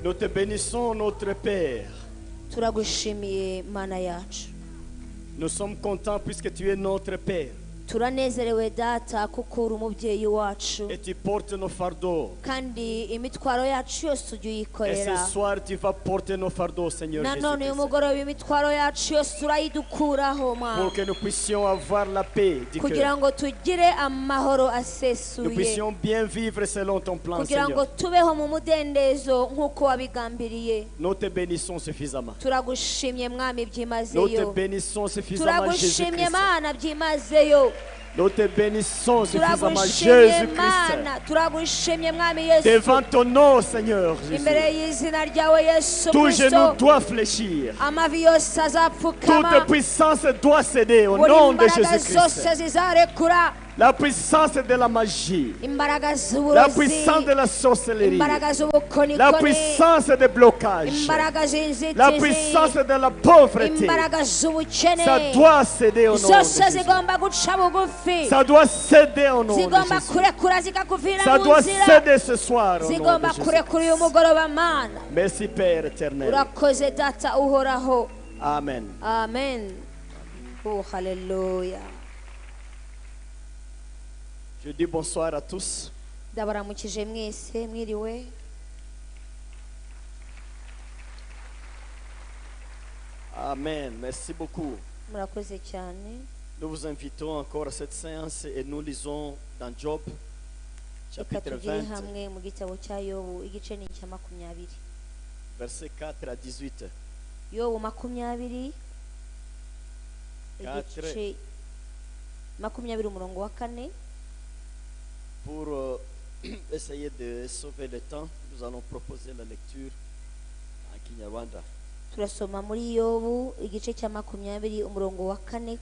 Nous te bénissons, notre Père. turagushimiye mana yacu, Nous sommes contents puisque tu es notre Père. turanezerewe data kuko uri umubyeyi wacu Et tu portes nos fardeaux. kandi imitwaro yacu yose ujya Et uyikorera. ce soir, tu vas porter nos fardeaux, Seigneur nanone uyu Jésus-Christ. mugoroba imitwaro yacu yose urayidukuraho Pour mwana, que nous puissions avoir la paix du kugira cœur. ngo tugire amahoro Nous asesuye, puissions bien vivre selon ton plan, kugira ngo Seigneur. tubeho mu mudendezo nk'uko wabigambiriye. Nous te bénissons suffisamment. turagushimye mwami Nous te byimazeyo, bénissons suffisamment, turagushimye Jésus-Christ. mana byimazeyo, Nous te bénissons suffisamment, turagushimye Jésus-Christ. mana, turagushimye mwami yesu, Devant ton nom, Seigneur imbere Jésus. y'izina ryawe yesu Tout genou kristo, doit fléchir. amavi yose Toute azapfukama, puissance doit céder au buri nom de imbaraga zose Jésus-Christ. zizarekura, La puissance de la magie, imbaraga la z'uburozi, puissance de la sorcellerie, imbaraga la z'ubukonikoni, puissance des blocages, imbaraga la z'inzitizi, puissance de la pauvreté. imbaraga z'ubukene Ça doit céder au nom de zose Jésus. zigomba guca bugufi, Ça doit céder au nom de zigomba Jésus. kurekura zikakuvira Ça mu doit nzira, céder ce soir au nom de zigomba Jésus. kurekura uyu mugoroba mana. Merci Père éternel. urakoze data uhoraho, Amen. amen. Oh haleluya. Je dis bonsoir à tous. ndabaramukije mwese mwiriwe. Amen. Merci beaucoup. murakoze cyane. Nous vous invitons encore à cette séance et nous lisons dans Job, reka chapitre tugire 20, hamwe mu gitabo cya yobu, igice ni icya 20, versets 4 à 18. yobu 20, Quatre. igice 20 umurongo wa 4. Pour essayer de sauver le temps, nous allons proposer la lecture en Kinyarwanda. turasoma muri yobu igice cya 20 umurongo wa 4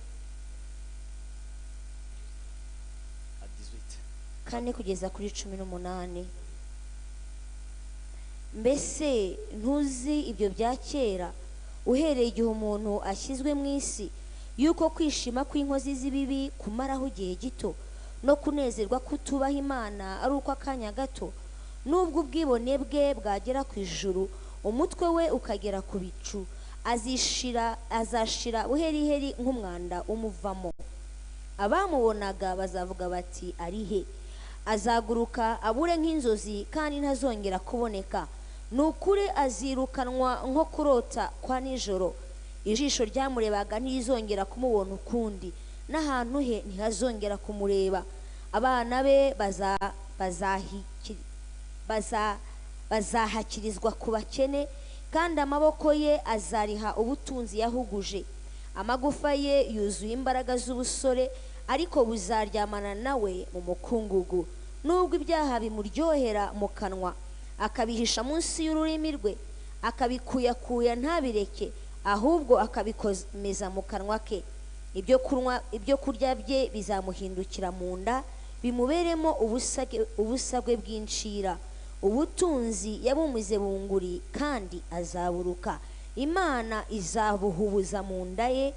À 18. 4 kugeza kuri 18. mbese ntuzi ibyo bya kera, uhereye igihe umuntu ashyizwe mu isi, yuko kwishima kw'inkozi z'ibibi kumaraho igihe gito, no kunezerwa kutubaha Imana ari uko akanya gato, nubwo ubwibone bwe bwagera ku ijuru, umutwe we ukagera ku bicu, azashira buheriheri nk'umwanda umuvamo. abamubonaga bazavuga bati ari he? azaguruka abure nk'inzozi kandi ntazongera kuboneka. ni ukuri azirukanwa nko kurota kwa nijoro, ijisho ryamurebaga ntirizongera kumubona ukundi, n'ahantu he ntihazongera kumureba. abana be bazahakirizwa ku bakene, kandi amaboko ye azariha ubutunzi yahuguje. amagufa ye yuzuye imbaraga z'ubusore, ariko buzaryamana nawe mu mukungugu. nubwo ibyaha bimuryohera mu kanwa, akabihisha munsi y'ururimi rwe, akabikuyakuya ntabireke, ahubwo akabikomeza mu kanwa ke. ibyo kurya bye bizamuhindukira mu nda, bimuberemo ubusagwe bw'inshira. ubutunzi yabumuze bunguri, kandi azaburuka. Imana izabuhubuza mu nda ye,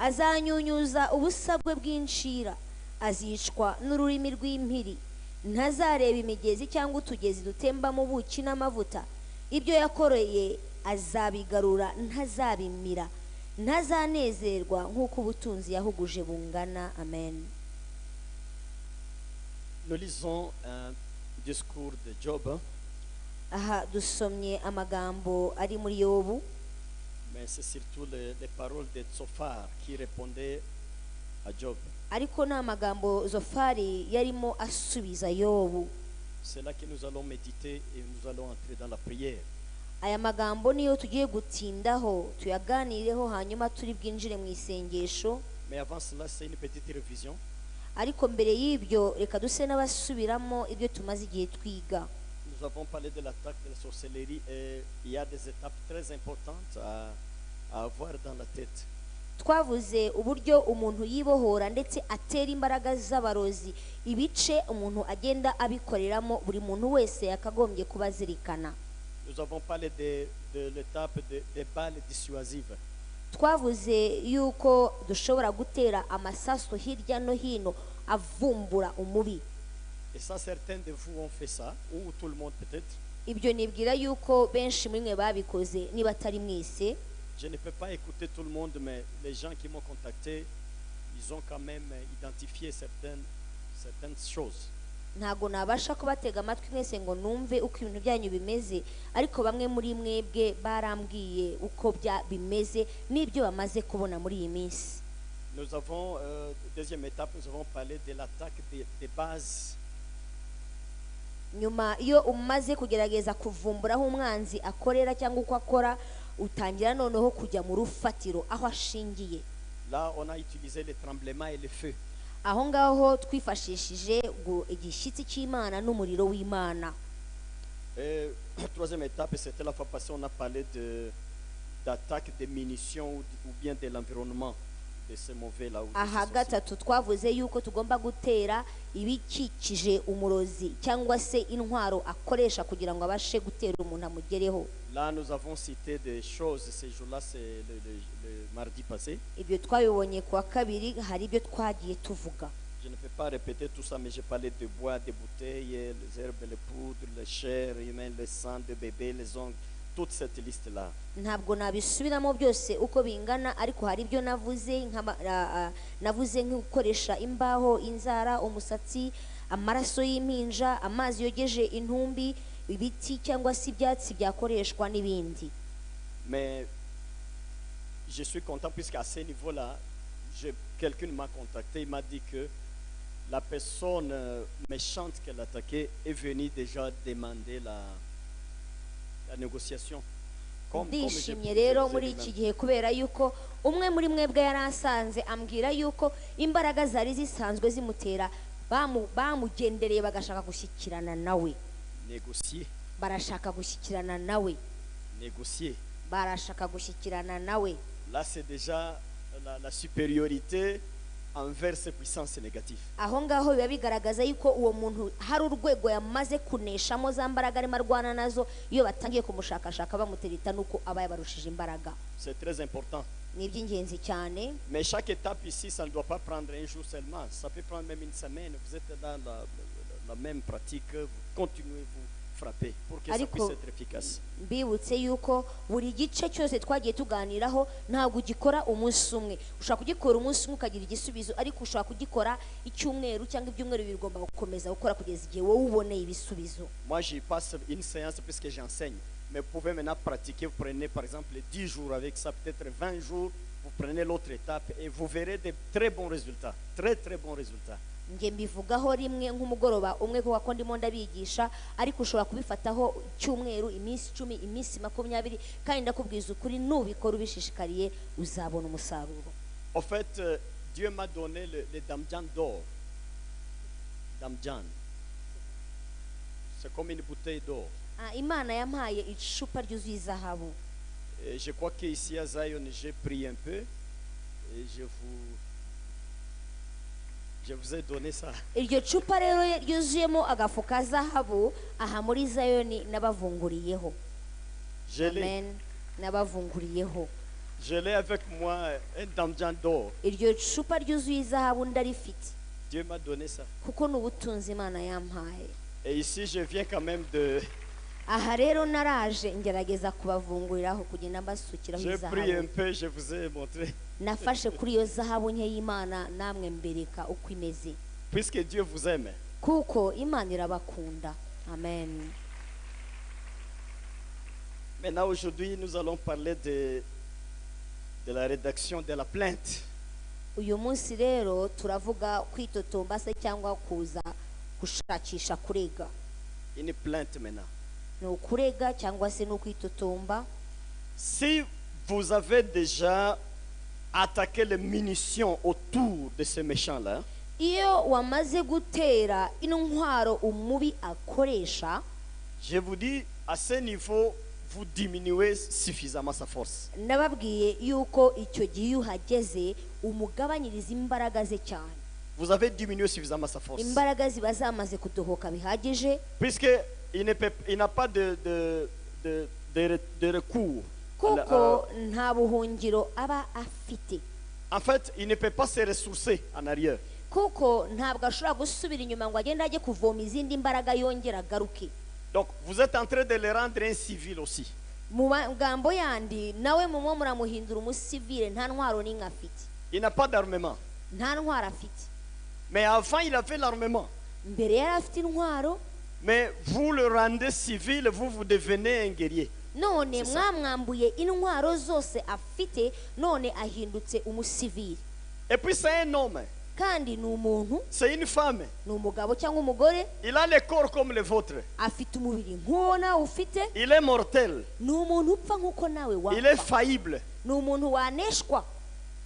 azanyunyuza ubusagwe bw'inshira, azicwa n'ururimi rw'impiri. ntazareba imigezi cyangwa utugezi dutembamo ubuki n'amavuta. ibyo yakoreye azabigarura, ntazabimira. ntazanezerwa nk'uko ubutunzi yahuguje bungana. amen. Nous lisons un discours de Job, aha dusomye amagambo ari muri yobu, mais c'est surtout les paroles de Zophar qui répondaient à Job. ariko ni amagambo Zofari yarimo asubiza yobu. C'est là que nous allons méditer et nous allons entrer dans la prière. aya magambo niyo tugiye gutindaho tuyaganireho, hanyuma turi bwinjire mu isengesho. Mais avant cela, c'est une petite révision. ariko mbere y'ibyo reka duse n'abasubiramo ibyo tumaze igihe twiga. Nous avons parlé de l'attaque de la sorcellerie et il y a des étapes très importantes à avoir dans la tête. twavuze uburyo umuntu yibohora ndetse atera imbaraga z'abarozi, ibice umuntu agenda abikoreramo buri muntu wese yakagombye kuba azirikana. Nous avons parlé de l'étape des balles dissuasives. twavuze yuko dushobora gutera amasasu hirya no hino avumbura umubi. Et ça, certains de vous ont fait ça, ou tout le monde peut-être. ibyo nibwira yuko benshi muri mwe babikoze niba atari mwese. Je ne peux pas écouter tout le monde, mais les gens qui m'ont contacté, ils ont quand même identifié certaines choses. Ntago nabasha kubatega amatwi mwese ngo numve uko ibintu byanyu bimeze, ariko bamwe muri mwebwe barambwiye uko bimeze n'ibyo bamaze kubona muri iyi minsi. Nous avons, deuxième étape, nous avons parlé de l'attaque des bases. Nyuma iyo umaze kugerageza kuvumbura aho umwanzi akorera cyangwa uko akora, utangira noneho kujya mu rufatiro aho ashingiye. Là, on a utilisé les tremblements et les feux. Aho ngaho twifashishije igishyitsi cy'Imana n'umuriro w'Imana. Troisième étape, c'était la fois passée, on a parlé d'attaque des munitions ou bien de l'environnement de ce mauvais là. Aha gatatu twavuze yuko tugomba gutera ibikikije umurozi cyangwa se intwaro akoresha kugira ngo abashe gutera umuntu amugereho. Là, nous avons cité des choses ces jours-là, c'est le mardi passé. Ibyo twabibonye kuwa kabiri, hari ibyo twagiye tuvuga. Je ne peux pas répéter tout ça, mais j'ai parlé de bois, de bouteilles, les herbes, les poudres, les chairs humaines, le sang de bébé, les ongles, toute cette liste-là. Ntabwo nabisubiramo byose uko bingana, ariko hari ibyo navuze nk'ukoresha imbaho, inzara, umusatsi, amaraso y'impinja, amazi yogeje intumbi, ibiti cyangwa se ibyatsi byakoreshwa n'ibindi. Mais je suis content puisqu'à ce niveau-là, quelqu'un m'a contacté, il m'a dit que la personne méchante qu'elle attaquait est venue déjà demander la négociation. Ndishimye rero muri iki gihe kubera yuko umwe muri mwebwe yarasanze ambwira yuko imbaraga zari zisanzwe zimutera bamugendereye bagashaka gushyikirana nawe. Négocier. Barashaka gushyikirana nawe. Négocier. Barashaka gushyikirana nawe. Là, c'est déjà la supériorité envers ces puissances négatives. Aho ngaho biba bigaragaza yuko uwo muntu hari urwego yamaze kuneshamo za mbaraga arimo arwana nazo, iyo batangiye kumushakashaka bamutereta nuko aba yabarushije imbaraga. C'est très important. Ni iby'ingenzi cyane. Mais chaque étape ici, ça ne doit pas prendre un jour seulement. Ça peut prendre même une semaine. Vous êtes dans la même pratique, vous continuez, vous frapper pour que ça puisse être efficace. Mbibutse yuko buri gice cyose twagiye tuganiraho ntabwo ugikora umunsi umwe. Ushaka kugikora umunsi umwe ukagira igisubizo, ariko ushaka kugikora icyumweru cyangwa ibyumweru bibiri, ugomba gukomeza gukora kugeza igihe wowe uboneye ibisubizo. Moi, j'y passe une séance puisque j'enseigne. Mais vous pouvez maintenant pratiquer. Vous prenez par exemple 10 jours avec ça, peut-être 20 jours. Vous prenez l'autre étape et vous verrez de très bons résultats. Très très bons résultats. Nge mbivugaho rimwe nk'umugoroba umwe kuko ndimo ndabigisha, ariko ushobora kubifataho cyumweru, iminsi 10, iminsi 20, kandi ndakubwiza ukuri nubikora ubishishikariye uzabona umusaruro. En fait, Dieu m'a donné le damjan d'or. Damjan. C'est comme une bouteille d'or. Imana yampaye icupa ryuzuye izahabu. Je crois qu'ici à Zion, j'ai pris un peu et je vous ai donné ça. Iryo cupa rero ryuzuyemo agafu ka zahabu, aha muri Zayoni nabavunguriyeho. Amen. Nabavunguriyeho. Je l'ai avec moi, un damjan d'or. Iryo cupa ryuzuye izahabu ndarifite. Dieu m'a donné ça. Kuko n'ubutunzi Imana yampaye. Et ici, je viens quand même de... Aha rero naraje ngerageza kubavunguriraho kugenda mbasukiraho izahabu. J'ai pris un peu, je vous ai montré. Nafashe kuri iyo zahabu nke y'Imana namwe mbereka uko imeze. Puisque Dieu vous aime. Kuko Imana irabakunda. Amen. Maintenant, aujourd'hui, nous allons parler de la rédaction de la plainte. Uyu munsi rero turavuga kwitotomba se cyangwa kuza gushakisha kurega. Une plainte maintenant. No kurega cyangwa se no kwitotomba. Si vous avez déjà attaqué les munitions autour de ces méchants-là, iyo wamaze gutera intwaro umubi akoresha, je vous dis, à ce niveau, vous diminuez suffisamment sa force. Nababwiye yuko icyo gihe uhageze umugabanyiriza imbaraga ze cyane. Vous avez diminué suffisamment sa force. Imbaraga ziba zamaze kudohoka bihagije. Puisque il n'a pas de recours. Kuko nta buhungiro aba afite. En fait, il ne peut pas se ressourcer en arrière. Kuko ntabwo ashobora gusubira inyuma ngo agende ajye kuvoma izindi imbaraga yongera agaruke. Donc, vous êtes en train de le rendre un civil aussi. mu magambo yandi nawe mumwe muramuhindura umusivile nta ntwaro n'imwe afite, Il n'a pas d'armement. nta ntwaro afite. Mais avant, il avait l'armement. Mbere yari afite intwaro, Mais vous le rendez civil, vous devenez un guerrier. none C'est ça. mwamwambuye intwaro zose afite, none ahindutse umusivili. Et puis c'est un homme, Kandi ni umuntu, c'est une femme. ni umugabo cyangwa umugore, Il a le corps comme le vôtre. afite umubiri nk'uwo nawe ufite, Il est mortel. ni umuntu upfa nk'uko nawe Il est wapfa, faillible. ni umuntu waneshwa.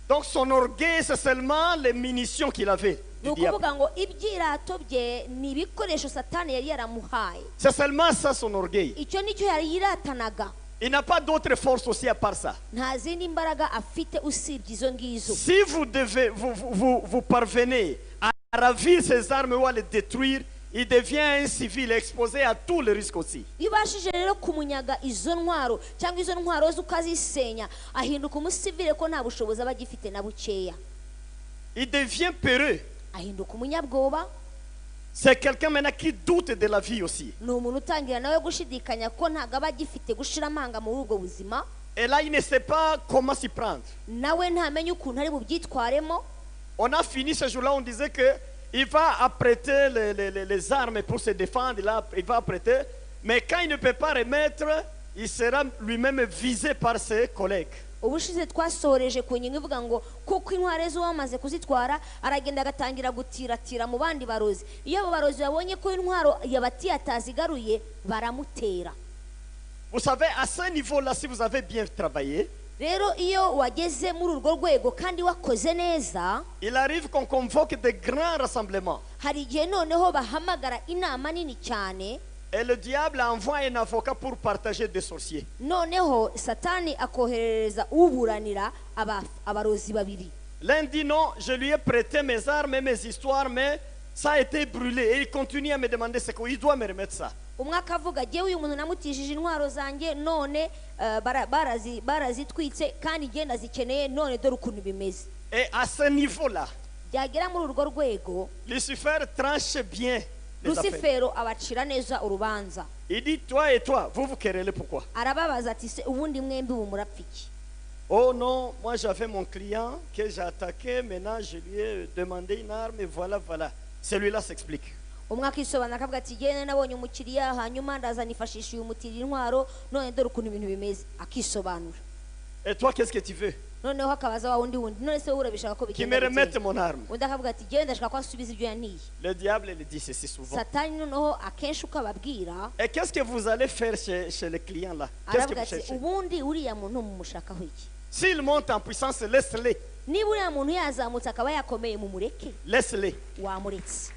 Donc son orgueil, c'est seulement les munitions qu'il avait Ni du diable. ukuvuga ngo ibyirato bye ni ibikoresho satani yari yaramuhaye, C'est seulement ça son orgueil. icyo nicyo yari yiratanaga, Il n'a pas d'autre force aussi à part ça. nta zindi mbaraga afite usibye izo ngizo. Si vous parvenez à ravir ses armes ou à les détruire, il devient un civil exposé à tous les risques aussi. Iyo ubashije rero kumunyaga izo ntwaro cyangwa izo ntwaro zo ukazisenya, ahinduka umusivile ko nta bushobozi aba agifite na bukeya, Il devient peureux. ahinduka umunyabwoba. C'est quelqu'un maintenant qui doute de la vie aussi. Ni umuntu utangira nawe gushidikanya ko ntabwo aba agifite gushira amanga muri ubwo buzima, Et là, il ne sait pas comment s'y prendre. nawe ntamenye ukuntu ari bubyitwaremo. On a fini ce jour-là, on disait que il va apprêter les armes pour se défendre. Là, il va apprêter. Mais quand il ne peut pas remettre, il sera lui-même visé par ses collègues. Ubushize twasoreje ku ngingo ivuga ngo kuko intware zo wamaze kuzitwara, aragenda agatangira gutiratira mu bandi barozi. Iyo abo barozi babonye ko intwaro yabatiye atazigaruye, baramutera. Vous savez, à ce niveau-là, si vous avez bien travaillé, Rero iyo wageze muri urwo rwego kandi wakoze neza, il arrive qu'on convoque de grands rassemblements. hari igihe noneho bahamagara inama nini cyane, Et le diable envoie un avocat pour partager des sorciers. noneho satani akoherereza uburanira abarozi babiri. L'un dit non, je lui ai prêté mes armes et mes histoires, mais ça a été brûlé. Et il continue à me demander ce qu'il doit me remettre ça. Umwe akavuga jyewe uyu muntu namutishije intwaro zanjye, none barazitwitse kandi njye ndazikeneye, none dore ukuntu bimeze. Et à ce niveau-là, Byagera muri urwo rwego, Lucifer tranche bien les affaires. Lucifero abacira neza urubanza, Il dit, toi et toi, vous vous querellez pourquoi? arababaza ati se ubundi mwembi ubu murapfa iki? Oh non, moi j'avais mon client que j'ai attaqué, maintenant je lui ai demandé une arme et voilà, voilà. Celui-là s'explique. Umwe akisobanura akavuga ati jyewe nabonye umukiriya, hanyuma ndaza nifashisha uyu mutiri intwaro, none dore ukuntu ibintu bimeze, akisobanura. Et toi, qu'est-ce que tu veux? Noneho akabaza wa wundi none se wowe urabishaka ko Qui bigenda me remette bite? mon arme. Undi akavuga ati jyewe ndashaka ko asubiza ibyo yantiye. Le diable il dit ceci souvent. Satani noneho akenshi uko ababwira, Et qu'est-ce que vous allez faire chez le client là? Qu'est-ce que aravuga vous ati cherchez? ubundi uriya muntu mumushakaho iki? S'il monte en puissance, laisse-le. Niba uriya muntu yazamutse akaba yakomeye, mumureke, Laisse-le. wamuretse.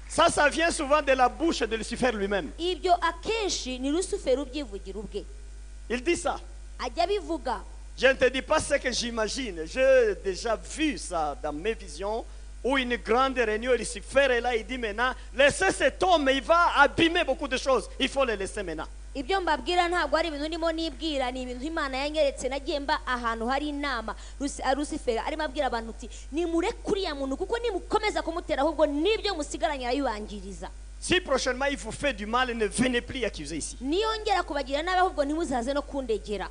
Ça vient souvent de la bouche de Lucifer lui-même. Ibyo akenshi ni Lucifero ubyivugira ubwe, Il dit ça. ajya abivuga. Je ne te dis pas ce que j'imagine. J'ai déjà vu ça dans mes visions où une grande réunion, Lucifer est là, il dit maintenant, laissez cet homme, il va abîmer beaucoup de choses. Il faut le laisser maintenant. Ibyo mbabwira ntabwo ari ibintu ndimo nibwira, ni ibintu Imana yanyeretse. Nagiye mba ahantu hari inama, Lucifero arimo abwira abantu uti nimureke uriya muntu kuko nimukomeza kumutera ahubwo nibyo musigaranye arayibangiriza. Si prochainement il vous fait du mal, ne venez plus accuser ici. Niyongera kubagira nabi ahubwo ntimuzaze no kundegera.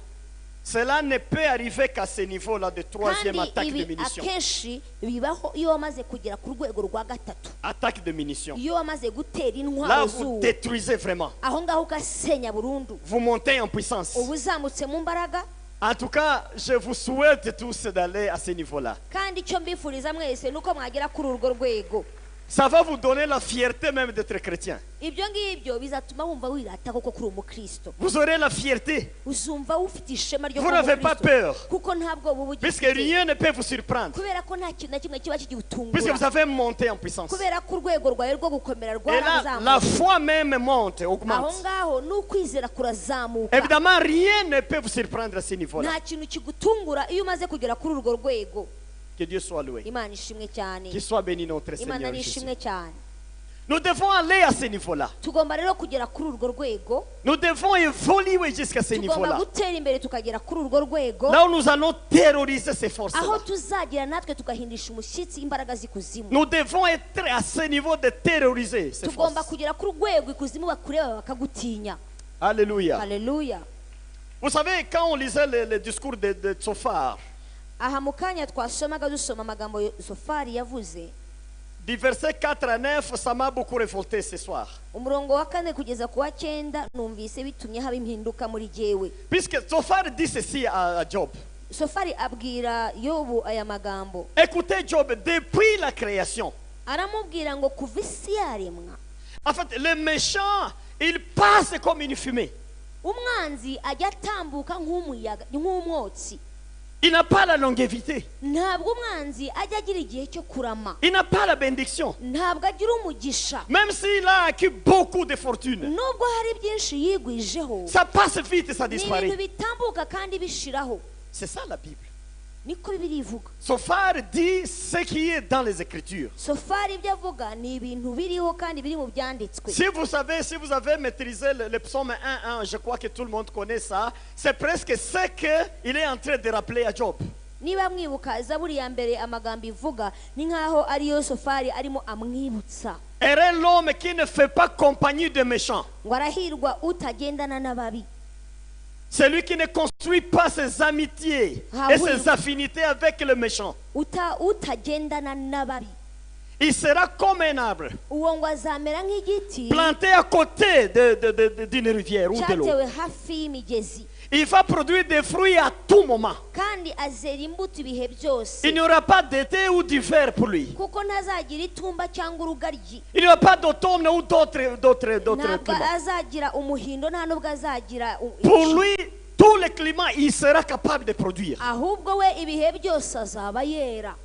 Cela ne peut arriver qu'à ce niveau-là de troisième Kandi attaque de ibi munitions. akenshi bibaho iyo wamaze kugera ku rwego rwa gatatu, Attaque de munitions. iyo wamaze gutera Là, intwaro vous zuwo, détruisez vraiment. aho ngaho ugasenya burundu, Vous montez en puissance. uba uzamutse mu mbaraga. En tout cas, je vous souhaite tous d'aller à ce niveau-là. Kandi icyo mbifuriza mwese nuko mwagera kuri urwo rwego. Ça va vous donner la fierté même d'être chrétien. Ibyo ngibyo bizatuma wumva wirata koko kuri umukristo, Vous aurez la fierté. uzumva ufite ishema ryo Vous kuba n'avez pas umukristo, peur. kuko ntabwo ubu Puisque bugifite, rien ne peut vous surprendre. kubera ko nta kintu na kimwe kiba Puisque kigutungura, vous avez monté en puissance. kubera ko urwego rwawe rwo gukomera Et là, la rwarazamuka. foi même monte, Aho augmente. ngaho n'ukwizera kurazamuka. Évidemment, rien ne peut vous surprendre à ce niveau-là. Nta kintu kigutungura iyo umaze kugera kuri urwo rwego. Que Dieu soit loué. Imana ishimwe cyane, Qu'il soit béni notre Imana Seigneur ni Jésus. ishimwe cyane. Nous devons aller à ce niveau-là. tugomba rero kugera kuri urwo rwego, Nous devons évoluer jusqu'à ce tugomba niveau-là. gutera imbere tukagera kuri urwo rwego, Là où nous allons terroriser ces forces-là. aho tuzagira natwe tugahindisha umushyitsi imbaraga z'ikuzimu. Nous devons être à ce niveau de terroriser ces tugomba forces. kugera ku rwego ikuzimu bakureba bakagutinya. Alléluia. Haleluya. Vous savez, quand on lisait le discours de Tsophar, Aha mu kanya twasomaga dusoma amagambo Sofari yavuze, du verset 4 à 9, ça m'a beaucoup révolté ce soir. umurongo wa 4 kugeza ku wa 9 numvise bitumye haba impinduka muri jewe. Puisque Tsophar dit ceci à Job. Sofari abwira Yobu aya magambo. Écoutez Job, depuis la création. Aramubwira ngo kuva isi yaremwa, En fait, le méchant, il passe comme une fumée. umwanzi ajya atambuka nk'umuyaga nk'umwotsi. Il n'a pas la longévité. Ntabwo umwanzi ajya agira igihe cyo kurama, Il n'a pas la bénédiction. ntabwo agira umugisha. Même s'il a acquis beaucoup de fortune, Nubwo hari byinshi yigwijeho, ça passe vite et ça ni disparaît. ibintu bitambuka kandi bishiraho. C'est ça la Bible. Niko Bibiliya ivuga. Sophar dit ce qui est dans les Écritures. Sofari ibyo avuga ni ibintu biriho kandi biri mu byanditswe. Si vous savez, si vous avez maîtrisé le psaume 1.1, je crois que tout le monde connaît ça, c'est presque ce qu'il est en train de rappeler à Job. Niba mwibuka Zaburi ya mbere amagambo ivuga ni nkaho ariyo Sofari arimo amwibutsa. Heureux l'homme qui ne fait pas compagnie de méchants. Ngo arahirwa utagendana n'ababi. Celui qui ne construit pas ses amitiés Ah et oui. ses affinités avec le méchant. Utagendana n'ababi. Il sera comme un arbre Uwo ngo azamera nk'igiti planté à côté d'une rivière ou de l'eau. cyatewe hafi y'imigezi, Il va produire des fruits à tout moment. kandi azera imbuto ibihe byose, Il n'y aura pas d'été ou d'hiver pour lui. kuko ntazagira itumba cyangwa urugaryi. Il n'y aura pas d'automne ou d'autres Ntabwo climats. azagira umuhindo, nta nubwo azagira Pour lui, tous les climats, il sera capable de produire. ahubwo we ibihe byose azaba yera.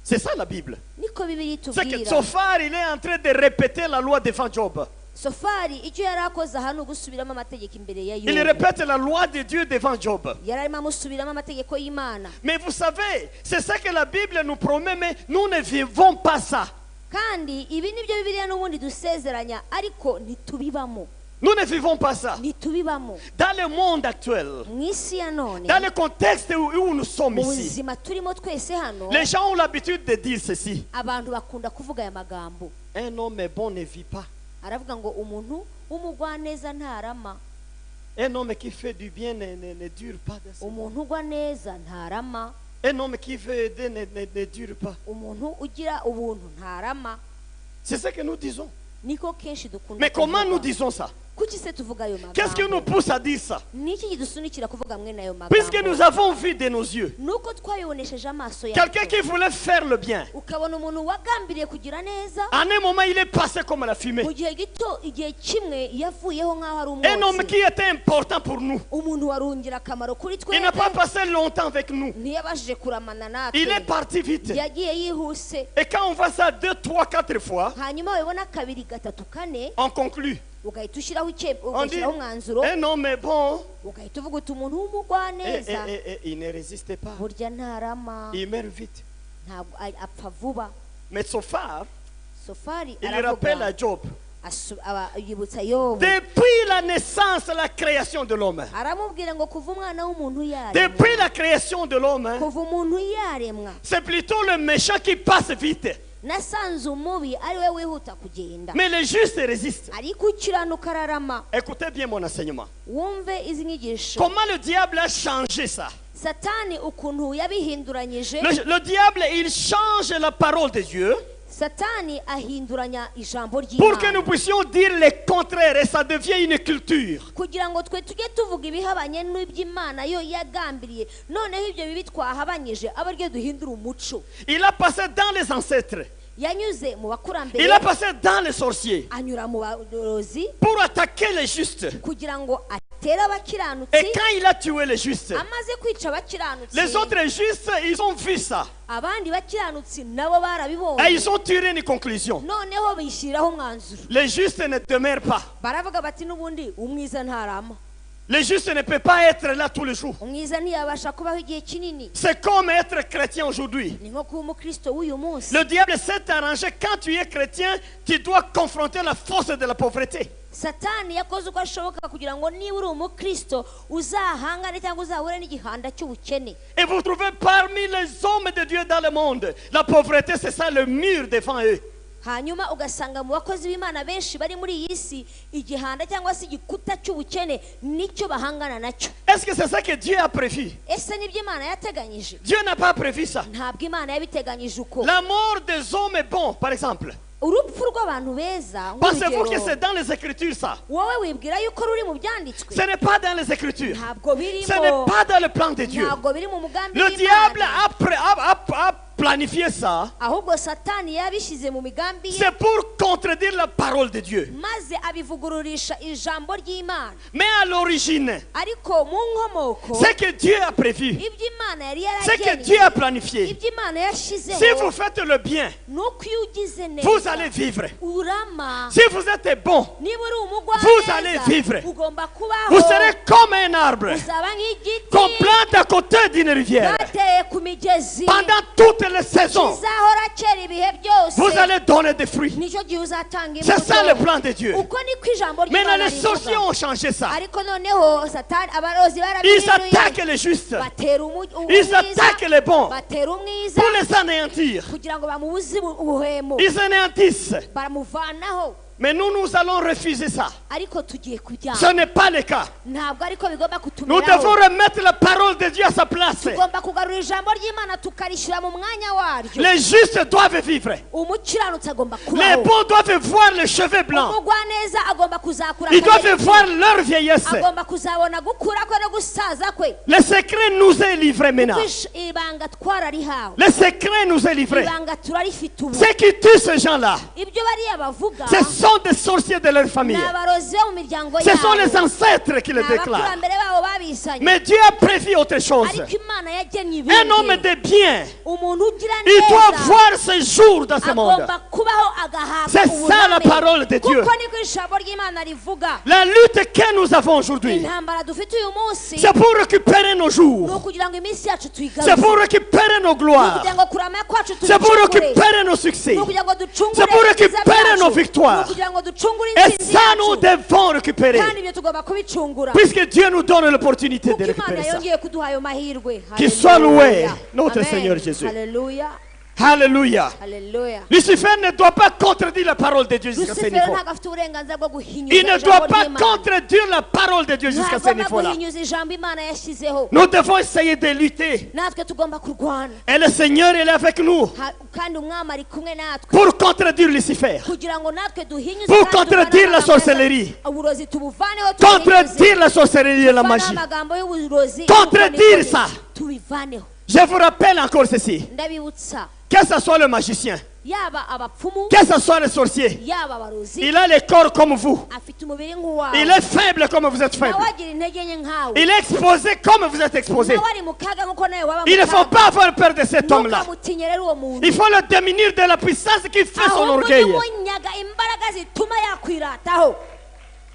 C'est ça la Bible. Niko Bibiliya C'est que itubwira. Sophar, il est en train de répéter la loi devant Job. Sofari icyo yari akoze aha ni ugusubiramo amategeko imbere ya Il Yobu. répète la loi de Dieu devant Job. Yari arimo amusubiramo amategeko y'Imana. Mais vous savez, c'est ça que la Bible nous promet, mais nous ne vivons pas ça. Kandi ibi nibyo Bibiliya n'ubundi dusezeranya, ariko ntitubibamo. Nous ne vivons pas ça. Ntitubibamo. Dans le monde actuel, Mu isi ya none, dans le contexte où nous sommes mu ici, buzima turimo twese hano, les gens ont l'habitude de dire ceci. abantu bakunda kuvuga aya magambo. Un homme bon ne vit pas. Aravuga ngo umuntu w'umugwaneza ntarama. Un homme qui fait du bien ne dure pas. Umuntu ugwa neza ntarama. Un homme qui veut aider ne dure pas. Umuntu ugira ubuntu ntarama. C'est ce que nous disons. Niko kenshi dukunda. Mais comment nous kuvuga. disons ça? Kuki se tuvuga ayo magambo? Qu'est-ce qui nous pousse à dire ça? Niki kidusunikira kuvuga mwene ayo Puisque magambo? nous avons vu de nos yeux Nuko twayonesheje amaso quelqu'un yacu. qui voulait faire le bien. Ukabona umuntu wagambiriye kugira neza, En un moment, il est passé comme la fumée. mu gihe gito igihe kimwe yavuyeho nk'aho ari Un homme umwotsi. qui était important pour nous. Umuntu warungira akamaro kuri Il n'a pas twebwe, passé longtemps avec nous. ntiyabashije kuramana Il est natwe, parti vite. yagiye yihuse. Et quand on voit ça 2, 3, 4 fois, Hanyuma wabona kabiri gatatu kane, on conclut. ugahita ushyiraho On dit, ugashyiraho umwanzuro, un homme est bon ugahita uvuga uti umuntu w'umugwaneza et il ne résiste pas. burya ntarama, Il meurt vite. ntabwo apfa vuba. Mais Sophar, Sofari il rappelle à aravuga, Job, yibutsa Yobu, depuis la naissance, la création de l'homme, aramubwira ngo kuva umwana w'umuntu yaremwa, depuis la création de l'homme, hein, kuva umuntu yaremwa, c'est plutôt le méchant qui passe vite. nasanze umubi ari we wihuta kugenda, Mais les justes résistent. ariko ukiranuka ararama. Écoutez bien mon enseignement. Wumve izi nyigisho. Comment le diable a changé ça? Satani ukuntu yabihinduranyije. Le diable, il change la parole de Dieu Satani ahinduranya ijambo pour que nous ry'Imana puissions dire le contraire et ça devient une culture. kugira ngo twe tujye tuvuga ibihabanye n'iby'Imana yo yagambiriye, noneho ibyo bibi twahabanyije abe aribyo duhindura umuco. Il a passé dans les ancêtres. Yanyuze mu Il bakurambere, a passé dans les sorciers anyura mu borozi pour attaquer les justes. kugira ngo atere Et abakiranutsi. quand il a tué les justes, Amaze kwica abakiranutsi, les autres justes, ils ont vu ça. abandi bakiranutsi nabo Et barabibonye, ils ont tiré une conclusion. noneho bishyiraho umwanzuro. Les justes ne demeurent pas. Baravuga bati n'ubundi umwiza ntarama. Le juste ne peut pas être là tous les jours. umwiza ntiyabasha kubaho igihe kinini. C'est comme être chrétien aujourd'hui. Ni nko kuba umukristo w'uyu munsi. Le diable s'est arrangé, quand tu es chrétien, tu dois confronter la force de la pauvreté. Satani yakoze uko ashoboka kugira ngo niba uri umukristo uzahangane cyangwa uzahure n'igihanda cy'ubukene. Et vous trouvez parmi les hommes de Dieu dans le monde, la pauvreté, c'est ça le mur devant eux. Hanyuma ugasanga mu bakozi b'Imana benshi bari muri iyi si igihanda cyangwa se igikuta cy'ubukene nicyo bahangana nacyo. Est-ce que c'est ça que Dieu a prévu? Ese nibyo Imana yateganyije? Dieu n'a pas prévu ça. Ntabwo Imana yabiteganyije uko. La mort des hommes est bon, par exemple. Urupfu rw'abantu beza Pensez-vous que c'est dans les Écritures ça? wowe wibwira yuko ruri mu byanditswe? Ce n'est pas dans les Écritures. Ntabwo Ce birimo. n'est pas dans le plan de Dieu. Ntabwo biri mu mugambi Le diable w'Imana. a planifié ça. Ahubwo Satani yabishyize mu migambi ye C'est pour contredire la parole de Dieu. maze abivugururisha ijambo ry'Imana. Mais à l'origine, Ariko mu nkomoko ce que Dieu a prévu, ibyo Imana yari ce que Dieu a yaragennye, planifié, ibyo Imana yashyizeho, si vous faites le bien, nuko iyo ugize vous neza allez vivre. urama. Si vous êtes bon, Niba uri umugwaneza, vous allez vivre. ugomba vous kubaho. serez comme un arbre Uzaba nk'igiti qu'on plante à côté d'une rivière. bateye ku migezi Pendant toutes les saisons, kizahora cyera ibihe byose. vous allez donner des fruits. Nicyo gihe uzatanga C'est ça le imbuto. plan de Dieu. Uko niko ijambo Maintenant, ry'Imana les sorciers rivuga. ont changé ça. Ariko noneho Satani abarozi Ils barabihiruye attaquent les justes. batera Ils umwiza, attaquent les bons batera umwiza pour les anéantir. kugira ngo bamubuze ubuhemu, Ils anéantissent. baramuvanaho. Mais nous allons refuser ça. Ariko tugiye kujyana, Ce n'est pas le cas. ntabwo ariko bigomba Nous devons kutumiraho. remettre la parole de Dieu à sa place. Tugomba kugarura ijambo ry'Imana tukarishyira mu mwanya waryo. Les justes doivent vivre. Umukiranutsi agomba Les kubaho. bons doivent voir les cheveux blancs. Umugwaneza agomba kuzakura Ils doivent akagera voir igihe. leur vieillesse. Agomba kuzabona gukura kwe no gusaza kwe. Le secret nous est livré maintenant. Ibanga twararihawe, Le secret nous est livré. ibanga turarifite ubu. Ceux qui tuent ces gens-là, Ibyo bariya bavuga ce sont des sorciers de leur ni famille. abarozi bo mu miryango Ce sont les yabo, ancêtres qui le ni déclarent. abakurambere babo babizanye. Mais Dieu a prévu autre chose. Ariko Imana yagennye Un homme ibindi. de bien, Umuntu ugira il doit neza voir ce jour dans ce monde. agomba kubaho agahabwa C'est ça la ubunani. parole de Dieu. Kuko niko ijambo ry'Imana rivuga. La lutte que nous avons aujourd'hui, Intambara dufite uyu munsi c'est pour récupérer nos ni pour ukugira ngo iminsi yacu c'est pour tuyigaruze, récupérer nos ni gloires, ukugira ngo kurama kwacu c'est pour tubicungure, récupérer nos succès. ni ukugira ngo ducungure C'est pour ibyiza récupérer byacu, nos victoires. ni ukugira ngo ducungure Et intsinzi ça, nous yacu, devons récupérer. kandi ibyo tugomba kubicungura Puisque Dieu nous donne l'opportunité de kuko Imana récupérer ça. yongeye kuduha ayo mahirwe. Qu'il soit loué, Hallelujah. notre Amen. Seigneur Jésus. Hallelujah. Alléluia. Hallelujah. Lucifer ne doit pas contredire la parole de Dieu jusqu'à ce Lucifero niveau. ntabwo afite uburenganzira bwo Il guhinyuza ne ijambo doit pas ry'Imana. contredire la parole de Dieu jusqu'à ce Ntagomba niveau-là. guhinyuza ijambo Imana yashyizeho. Nous devons essayer de lutter. Natwe tugomba kurwana. Et le Seigneur il est avec nous Kandi umwami ari kumwe natwe pour contredire Lucifer, kugira ngo natwe duhinyuze pour kandi contredire tuvane la amagambo sorcellerie, uburozi tubuvaneho, contredire la sorcellerie et la tuvane magie. amagambo y'uburozi, Contredire ubukorikori, ça. tubivaneho. Je vous rappelle encore ceci. Ndabibutsa, Que ce soit le magicien, yaba abapfumu, que ce soit le sorcier, yaba abarozi, il a le corps comme vous. afite umubiri nk'uwawe, Il est faible comme vous êtes faible. nawe agira intege nke nkawe, Il est exposé comme vous êtes exposé. nawe ari mu kaga nk'uko nawe waba mu Il ne faut kaga. pas avoir peur de cet homme-là. Ntukamutinye rero uwo muntu, Il faut le démunir de la puissance qui fait son ahubwo orgueil. ujye umunyaga imbaraga zituma yakwirataho,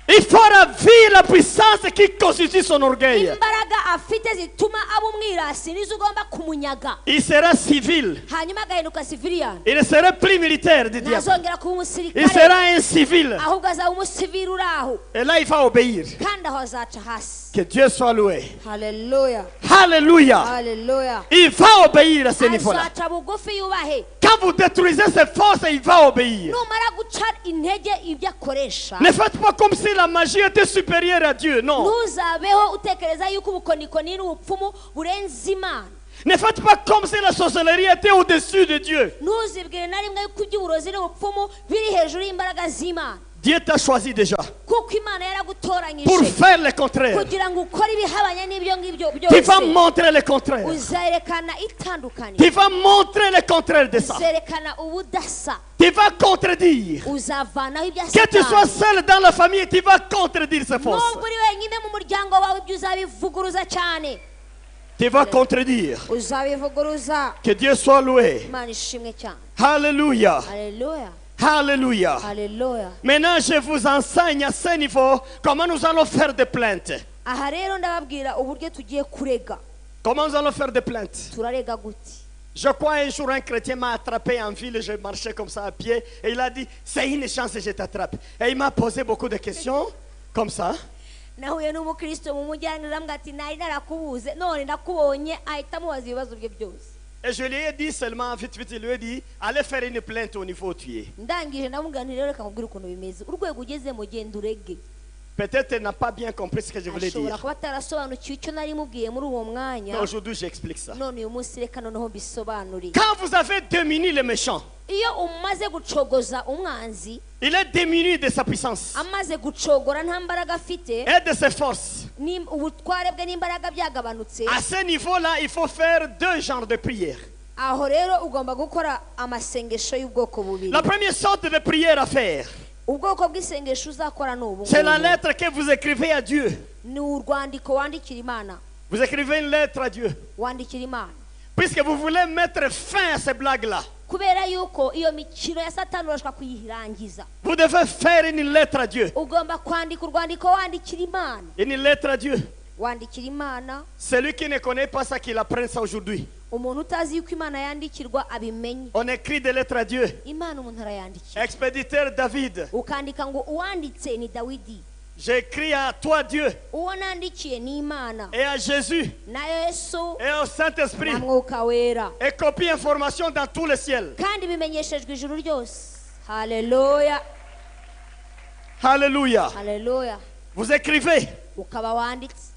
Il faut ravir la puissance qui constitue son orgueil. imbaraga afite zituma aba umwirasi nizo ugomba kumunyaga, Il sera civil. hanyuma agahinduka siviliyani, Il ne sera plus militaire du diable. ntazongera kuba Il umusirikare, sera un civil. ahubwo azaba umusivili uri aho, Et là, il va obéir. kandi aho azaca hasi. Que Dieu soit loué. Haleluya, Alléluia. haleluya. Il va obéir à ce niveau-là. azaca bugufi yubahe. Quand vous détruisez ses forces, il va obéir. Numara guca intege ibyo akoresha, Ne faites pas comme si la magie était supérieure à Dieu. Non. ntuzabeho utekereza yuko ubukonikoni n'ubupfumu burenze Imana. Ne faites pas comme si la sorcellerie était au-dessus de Dieu. Ntuzibwire na rimwe yuko iby'uburozi n'ubupfumu biri hejuru y'imbaraga z'Imana, Dieu t'a choisi déjà kuko Imana pour yaragutoranyije faire le contraire. kugira ngo ukore ibihabanye n'ibyo ngibyo Tu vas byose. montrer le contraire. Uzerekana itandukaniro, Tu vas montrer le contraire de ça. uzerekana ubudasa, Tu vas contredire. uzavanaho ibya Que tu sois Satani. seul dans la famille, tu vas contredire ces forces. Nubwo uri wenyine mu muryango wawe, ibyo uzabivuguruza cyane, Tu vas contredire. uzabivuguruza. Que Dieu soit loué. Imana ishimwe cyane. Alléluia. Haleluya, Alléluia. haleluya. Maintenant, je vous enseigne à ce niveau comment nous allons faire des plaintes. aha rero ndababwira uburyo tugiye kurega. Comment nous allons faire des plaintes? Turarega gute? Je crois un jour un chrétien m'a attrapé en ville, je marchais comme ça à pied, et il a dit, c'est une chance que je t'attrape. Et il m'a posé beaucoup de questions, comme ça. Nahuye n'umukristo mu mujyana ndambwira ati nari narakubuze none ndakubonye ahita amubaza ibibazo bye byose. Et je lui ai dit seulement, vite, il lui a dit, allez faire une plainte au niveau où tu es. Ndangije ndamubwira nti rero reka nkubwire ukuntu bimeze. Urwego ugezemo genda urege. Peut-être elle n'a pas bien compris ce que je voulais ashobora dire. kuba atarasobanukiwe icyo nari mubwiye muri uwo mwanya. Mais aujourd'hui, j'explique ça. None uyu munsi reka noneho mbisobanurire. Quand vous avez démuni le méchant, iyo umaze gucogoza umwanzi, il est démuni de sa puissance amaze gucogora nta mbaraga afite, et de ses forces. ubutware bwe n'imbaraga byagabanutse. À ce niveau-là, il faut faire deux genres de prières. Aho rero ugomba gukora amasengesho y'ubwoko bubiri. La première sorte de prière à faire, ubwoko bw'isengesho uzakora n'ubu. c'est la lettre que vous écrivez à Dieu. Ni urwandiko wandikira Imana. Vous écrivez une lettre à Dieu. Wandikira Imana. Puisque vous voulez mettre fin à ces blagues-là, kubera yuko iyo mikino ya Satani urashaka kuyirangiza. vous devez faire une lettre à Dieu. Ugomba kwandika urwandiko wandikira Imana. Une lettre à Dieu. Wandikira Imana. Celui qui ne connaît pas ça, qu'il apprenne ça aujourd'hui. Umuntu utazi yuko Imana yandikirwa abimenye. On écrit des lettres à Dieu. Imana umuntu arayandikira. Expéditeur David, Ukandika ngo uwanditse ni Dawidi. j'écris à toi Dieu Uwo nandikiye ni Imana. et à Jésus Na Yesu et au Saint-Esprit. na Mwuka Wera. Et copie information dans tout le ciel. Kandi bimenyeshejwe ijuru ryose. Haleluya. Alléluia. Haleluya. Vous écrivez. Ukaba wanditse.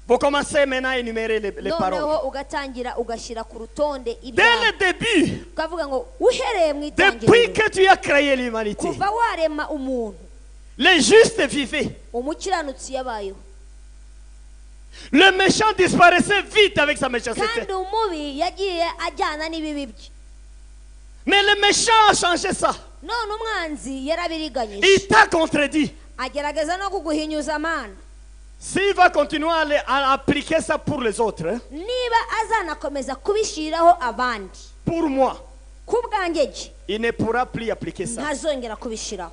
Vous commencez maintenant à énumérer les paroles. Noneho ugatangira ugashyira ku rutonde Dès ibyawe. le début, Ukavuga ngo uhereye mu depuis itangiriro que tu as créé l'humanité, kuva warema umuntu les justes vivaient. umukiranutsi yabayeho Le méchant disparaissait vite avec sa méchanceté. kandi umubi yagiye ajyana n'ibibi bye. Mais le méchant a changé ça. None umwanzi yarabiriganyije Il t'a contredit. agerageza no kuguhinyuza amana. S'il va continuer à appliquer ça pour les autres, hein, Niba azanakomeza kubishiraho abandi pour moi, ku bwanjye je il ne pourra plus appliquer ça. ntazongera kubishiraho.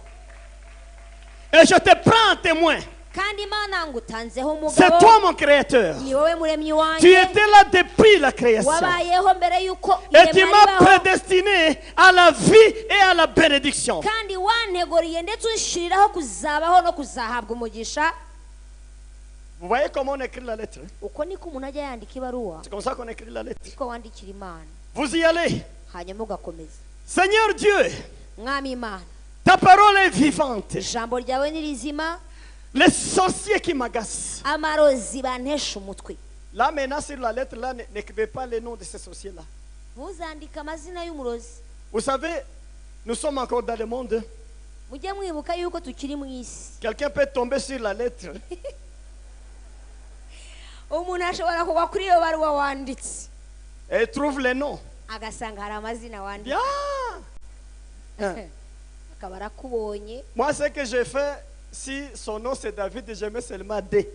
Et je te prends en témoin. Kandi Imana ngutanzeho C'est umugabo toi mon créateur. ni wowe muremyi Tu wanjye étais là depuis la création. wabayeho mbere yuko Et tu iremwa m'as ribaho. prédestiné à la vie et à la bénédiction. kandi wanteguriye ndetse unshiriraho kuzabaho no kuzahabwa umugisha. Vous voyez comment on écrit la lettre, hein? Uko niko umuntu ajya yandika ibaruwa. C'est comme ça qu'on écrit la lettre. Uko wandikira Imana Vous y allez. hanyuma ugakomeza. Seigneur Dieu, Mwami Imana, ta parole est vivante. ijambo ryawe ni rizima, Les sorciers qui m'agacent. amarozi bantesha umutwe. Là maintenant sur la lettre, là, n'écrivez pas les noms de ces sorciers-là. Ntuzandike amazina y'umurozi. Vous savez, nous sommes encore dans le monde. Mujye mwibuka yuko tukiri mu isi. Quelqu'un peut tomber sur la lettre Umuntu ashobora kugwa kuri iyo baruwa wanditse et trouve les noms. agasanga hari amazina wanditse Bien. Hein. akaba arakubonye. Moi, ce que j'ai fait, si son nom c'est David, je mets seulement D.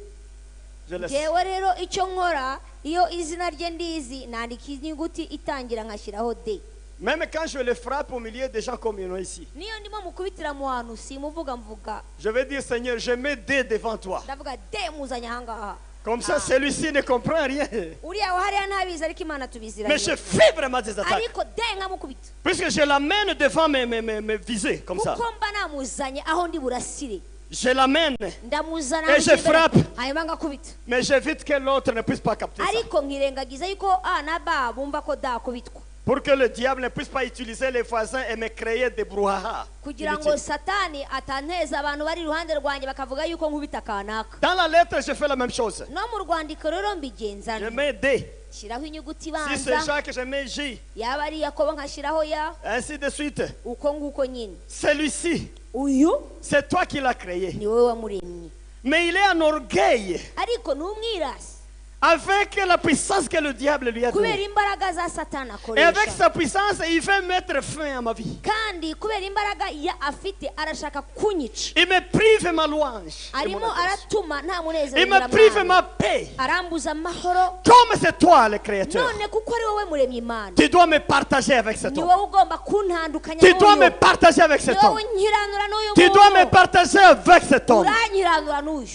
Je laisse. Jewe rero icyo nkora iyo izina rye ndizi nandika inyuguti itangira nkashyiraho D. Même quand je le frappe au milieu des gens comme il y en a ici, Niyo ndimo mukubitira mu hantu simuvuga mvuga je vais dire Seigneur, je mets D devant toi. ndavuga D muzanye ahangaha. Comme ça, celui-ci ne comprend rien. Uriya wahariya ntabizi ariko Imana Mais tubiziranye. je fais vraiment des attaques. Ariko D nkamukubita. Puisque je l'amène devant mes visées, comme ça. Kuko mba namuzanye aho ndi burasire. Je l'amène, Ndamuzana Et je frappe. hanyuma ngakubita. mais j'évite que l'autre ne puisse pas capter ça. Ariko nkirengagiza yuko na ba bumva ko dakubitwa. Pour que le diable ne puisse pas utiliser les voisins et me créer des brouhaha. Kugira ngo Satani atanteza abantu bari iruhande rwanjye bakavuga yuko nkubita kanaka. Dans la lettre, je fais la même chose. No mu rwandiko rero mbigenza Je mets D. shyiraho inyuguti Si c'est ibanza, Jacques, je mets J. yaba ari Yakobo nkashyiraho ya, Ainsi de suite. uko nguko nyine. Celui-ci, Uyu c'est toi qui l'as créé. ni wowe wamuremye. Mais il est en orgueil Ariko n'umwirasi avec la puissance que le diable lui a kubera donnée. imbaraga za Satani Et avec akoresha. sa puissance, il veut mettre fin à ma vie. Kandi kubera imbaraga ya afite arashaka kunyica. Il me prive ma louange. et mon Arimo adoration. aratuma nta munezero Il me ngira prive Mana. ma paix. Arambuza amahoro. Comme c'est toi le créateur. None kuko ari wowe muremye Imana. Tu dois me partager avec cet Ni homme. wowe ugomba kuntandukanya Tu dois me n'uyu. partager avec Ni cet homme. wowe nkiranura n'uyu Tu dois me muntu. partager avec cet homme. Uranyiranura n'uyu.